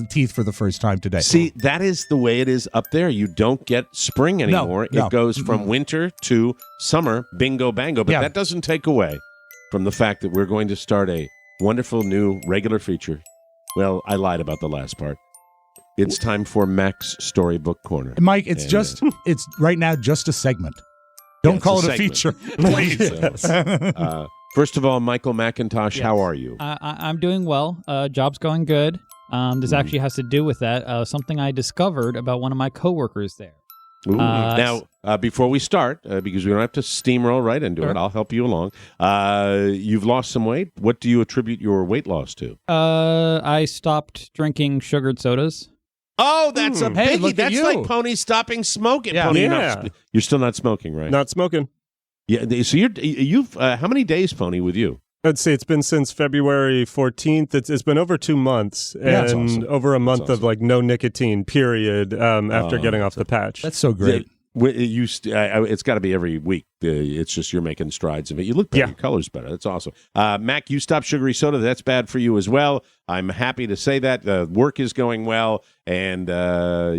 teeth for the first time today. See, that is the way it is up there. You don't get spring anymore. No. It goes from winter to summer, bingo bango. But that doesn't take away from the fact that we're going to start a wonderful new regular feature. Well, I lied about the last part. It's time for Mac's Storybook Corner. Mike, it's it's right now just a segment. Don't call it a feature, please. First of all, Michael McIntosh, how are you? I'm doing well. Job's going good. This actually has to do with that. Something I discovered about one of my coworkers there. Ooh. Now, before we start, because we don't have to steamroll right into it, I'll help you along. You've lost some weight. What do you attribute your weight loss to? I stopped drinking sugared sodas. Oh, that's a Hey, biggie. look at That's you. like Pony stopping smoking. Yeah. Pony, Yeah. you're still not smoking, right? Not smoking. Yeah. So you've how many days, Pony, with you? I'd say it's been since February 14th. It's been over 2 months that's and awesome. over a month That's awesome. of like no nicotine period after getting off the patch. That's so great. It's got to be every week. It's just you're making strides of it. You look better. Yeah. Your color's better. That's awesome. Mac, you stopped sugary soda. That's bad for you as well. I'm happy to say that. Work is going well, and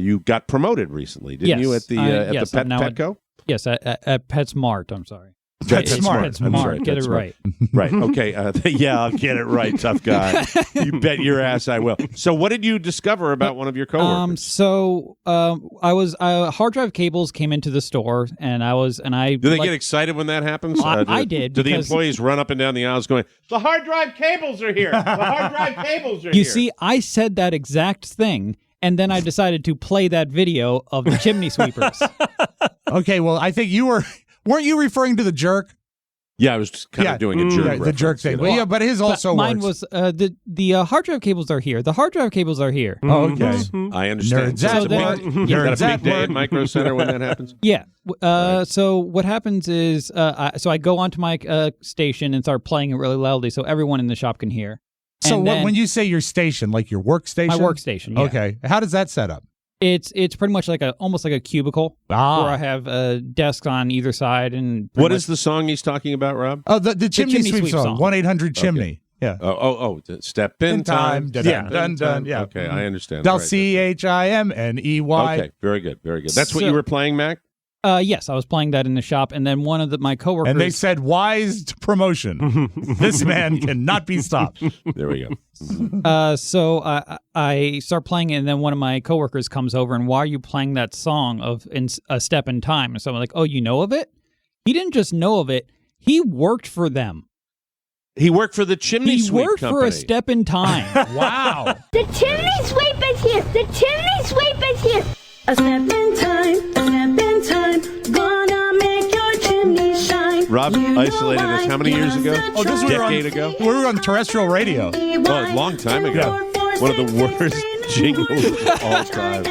you got promoted recently, didn't you, at the Petco? Yes, at PetSmart. I'm sorry. PetSmart. I'm sorry. Get it right. Right. Okay. Yeah, I'll get it right, tough guy. You bet your ass I will. So what did you discover about one of your coworkers? I was hard drive cables came into the store, and I Do they get excited when that happens? I did. Do the because- employees run up and down the aisles going, "The hard drive cables are here. The hard drive cables are here." You see, I said that exact thing, and then I decided to play that video of the chimney sweepers. Okay, well, I think weren't you referring to the jerk? Yeah, I was just kind of doing a jerk reference, the jerk thing. Well, yeah, but his also mine works. was the hard drive cables are here. The hard drive cables are here. Oh, okay. I understand. Nerds at work. Nerds Nerds at at big day work. at Micro Center when that happens. Yeah. So what happens is, I go onto my station and start playing it really loudly so everyone in the shop can hear. So And then when you say your station, like your workstation? my workstation, yeah. Okay. How does that set up? It's pretty much like almost like a cubicle where I have desks on either side and. What is the song he's talking about, Rob? Oh, the chimney sweep sweep song. song. 1-800-CHIMNEY. Yeah. Step in time. Dun, Step dun, in dun, time. yeah. Okay, I understand. Del Right. CHIMNEY. Okay, very good, very good. That's what you were playing, Mac? Yes, I was playing that in the shop, and then one of my coworkers. And they said, wise promotion. This man cannot be stopped. There we go. So I start playing it, and then one of my coworkers comes over, and why are you playing that song of A Step in Time? And so I'm like, oh, you know of it? He didn't just know of it. He worked for them. He worked for the Chimney Sweep He worked Company. for A Step in Time. Wow. The chimney sweep is here! The chimney sweep is here! A step in time, gonna make your chimney shine. Rob isolated us how many years ago? Oh, this was decade ago? We were on terrestrial radio. Oh, a long time ago. One of the worst jingles of all time.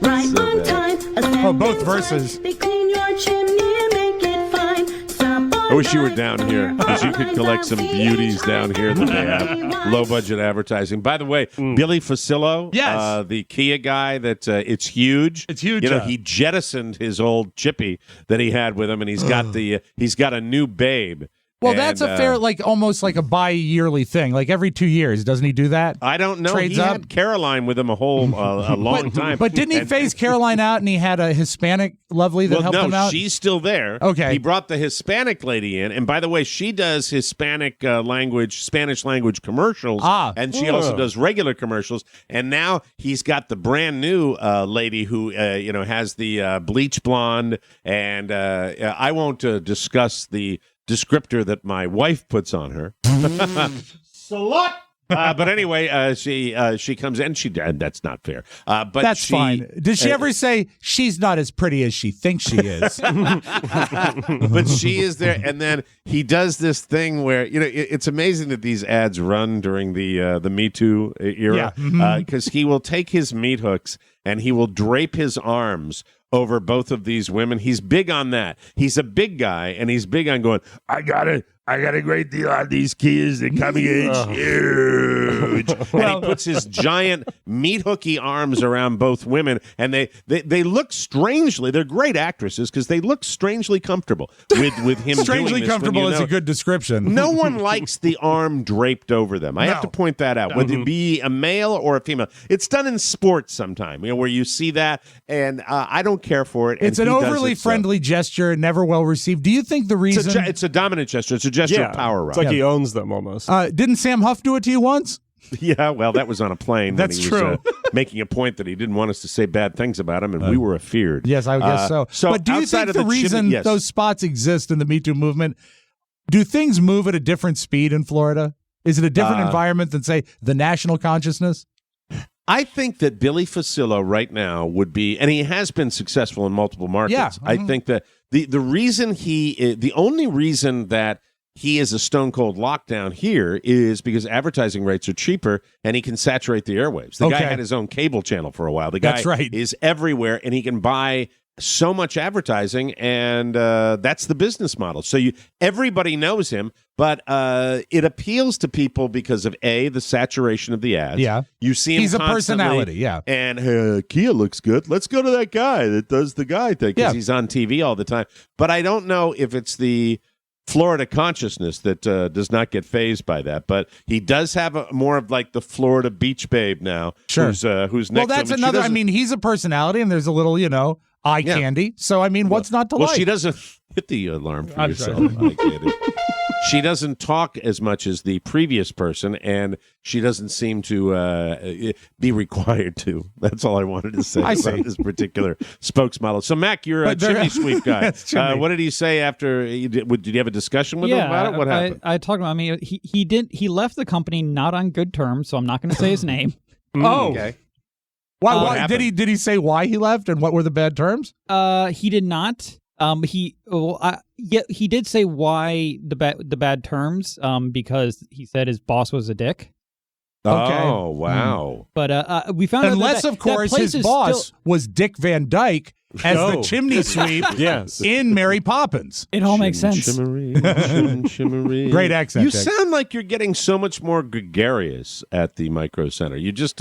Right So on bad. time. A step Oh, both in verses. time. They clean your chimney and make it fine. Stop I wish you were down here because you could collect some beauties down here that they have. Low budget advertising. By the way, Billy Fusillo, Yes. the Kia guy, it's huge. It's huge. You know, he jettisoned his old Chippy that he had with him, and he's got he's got a new babe. Well, And, that's a fair, like almost like a bi-yearly thing. Like every 2 years, doesn't he do that? I don't know. Trades he up? had Caroline with him a whole a long time. But didn't he phase Caroline out and he had a Hispanic lovely that helped him out? She's still there. Okay. He brought the Hispanic lady in. And by the way, she does Hispanic Spanish language commercials. And she also does regular commercials. And now he's got the brand new lady who, has the bleach blonde. And I won't discuss the descriptor that my wife puts on her. Slut. But anyway, she comes in. That's not fair. But that's fine. Did she ever say she's not as pretty as she thinks she is? But she is there, and then he does this thing where it's amazing that these ads run during the Me Too era, because he will take his meat hooks and he will drape his arms over both of these women. He's big on that. He's a big guy, and he's big on going, I got a great deal on these kids. They're coming in huge. And he puts his giant meat hooky arms around both women, and they look strangely. They're great actresses because they look strangely comfortable with him. Strangely doing this comfortable is a good description. No one likes the arm draped over them. I have to point that out. Whether it be a male or a female, it's done in sports sometime. Where you see that, and I don't care for it. It's an overly friendly gesture, never well received. Do you think the reason it's a dominant gesture? It's a gesture of power. It's like he owns them almost. Didn't Sam Huff do it to you once? Yeah, well, that was on a plane. That's when he true. Was, making a point that he didn't want us to say bad things about him, and we were afeared. Yes, I guess so. But do you think the reason those spots exist in the Me Too movement, do things move at a different speed in Florida? Is it a different environment than, say, the national consciousness? I think that Billy Facillo right now would be, and he has been successful in multiple markets. Yeah. I think that the only reason that he is a stone cold lockdown here is because advertising rates are cheaper and he can saturate the airwaves. The guy had his own cable channel for a while. The guy is everywhere, and he can buy so much advertising, and that's the business model. So everybody knows him, but it appeals to people because of the saturation of the ads. Yeah, you see him. He's a constantly, personality. Yeah, and Kia looks good. Let's go to that guy that does the guy thing because he's on TV all the time. But I don't know if it's the Florida consciousness that does not get fazed by that, but he does have more of like the Florida beach babe now. Sure, who's next well, that's to him. another. I mean, he's a personality, and there's a little, eye candy. So I mean, what's not to like? Well, she doesn't hit the alarm for yourself. Eye candy. She doesn't talk as much as the previous person, and she doesn't seem to be required to. That's all I wanted to say about this particular spokesmodel. So, Mac, you're a chimney sweep guy. What did he say after? Did you have a discussion with him about it? What happened? I talked about. I mean, he left the company not on good terms, so I'm not going to say his name. Okay. Why did he say why he left and what were the bad terms? He did not. He did say why the bad terms. Because he said his boss was a dick. Okay. Oh wow! But we found unless out of course his boss was Dick Van Dyke as the chimney sweep in Mary Poppins. It all makes sense. Shimmery. Great accent. You sound like you're getting so much more gregarious at the Micro Center. You're just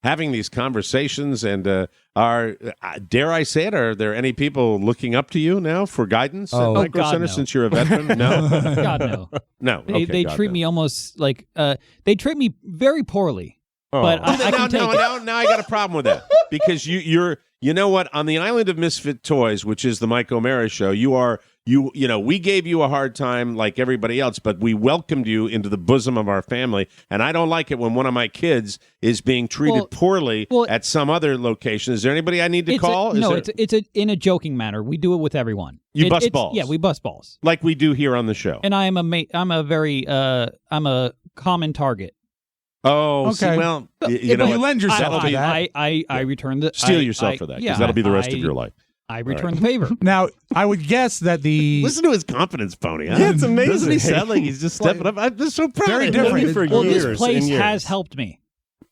having these conversations, and dare I say it, are there any people looking up to you now for guidance at Micro Center no. since you're a veteran? No? God, no. No. They treat me almost like they treat me very poorly. Oh. But I can take it. Now I got a problem with that because you're you know what, on the island of misfit toys, which is the Mike O'Mara show, we gave you a hard time like everybody else, but we welcomed you into the bosom of our family, and I don't like it when one of my kids is being treated poorly at some other location. Is there anybody I need to call? It's in a joking manner. We do it with everyone. You bust balls. Yeah, we bust balls like we do here on the show. And I'm a common target. Oh, okay. See, well, you lend yourself to that. I return the steal yourself for that because that'll be the rest of your life. I return the favor. Now, I would guess that listen to his confidence pony. Huh? Yeah, it's amazing. Doesn't he sound like he's just stepping up? I'm just so proud. Very of him. different. For Well, years this place and years. has helped me.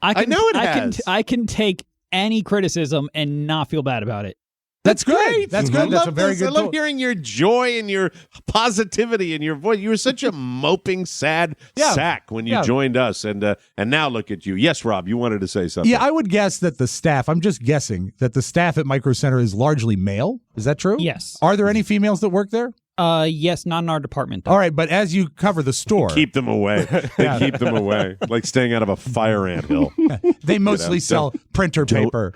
I know it has. I can take any criticism and not feel bad about it. That's great. That's good. That's a very good. I love hearing your joy and your positivity in your voice. You were such a moping, sad sack when you joined us, and now look at you. Yes, Rob, you wanted to say something. Yeah, I would guess that the staff. I'm just guessing that the staff at Micro Center is largely male. Is that true? Yes. Are there any females that work there? Yes, not in our department, though. All right, but as you cover the store, Keep them away. They keep them away, like staying out of a fire anthill. they mostly sell printer paper.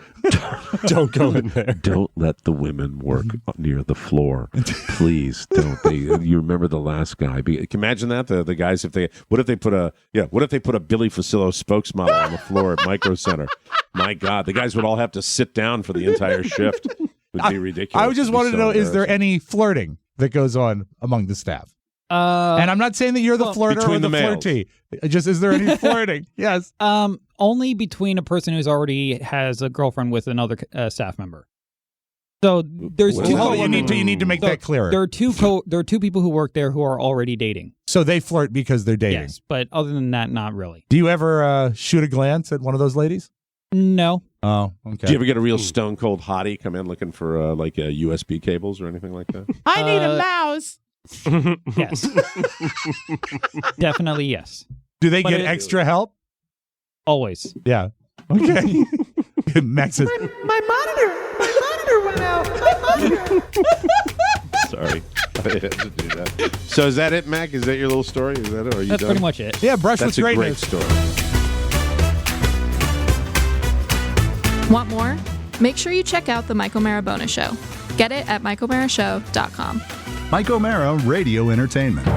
Don't go in there. Don't let the women work near the floor. Please don't. You remember the last guy. Can you imagine that the guys what if they put a Billy Facillo spokesmodel on the floor at Micro Center? My God, the guys would all have to sit down for the entire shift. It would be ridiculous. I just wanted to know: is there any flirting that goes on among the staff? And I'm not saying that you're the flirter or the flirty. Just is there any flirting? Yes. Only between a person who's already has a girlfriend with another staff member. So there's two. You need to make that clearer. There are two people who work there who are already dating. So they flirt because they're dating. Yes, but other than that, not really. Do you ever shoot a glance at one of those ladies? No. Oh, okay. Do you ever get a real stone cold hottie come in looking for USB cables or anything like that? I need a mouse. Yes. Definitely yes. Do they get extra help? Always. Yeah. Okay. Max says, My monitor went out. My monitor. Sorry. I had to do that. So is that it, Mac? Is that your little story? Is that it? Are you That's done? pretty much it. Yeah, brush That's with a greatness. great story. Want more? Make sure you check out The Mike O'Mara Bonus Show. Get it at MikeO'MaraShow.com. Mike O'Mara Radio Entertainment.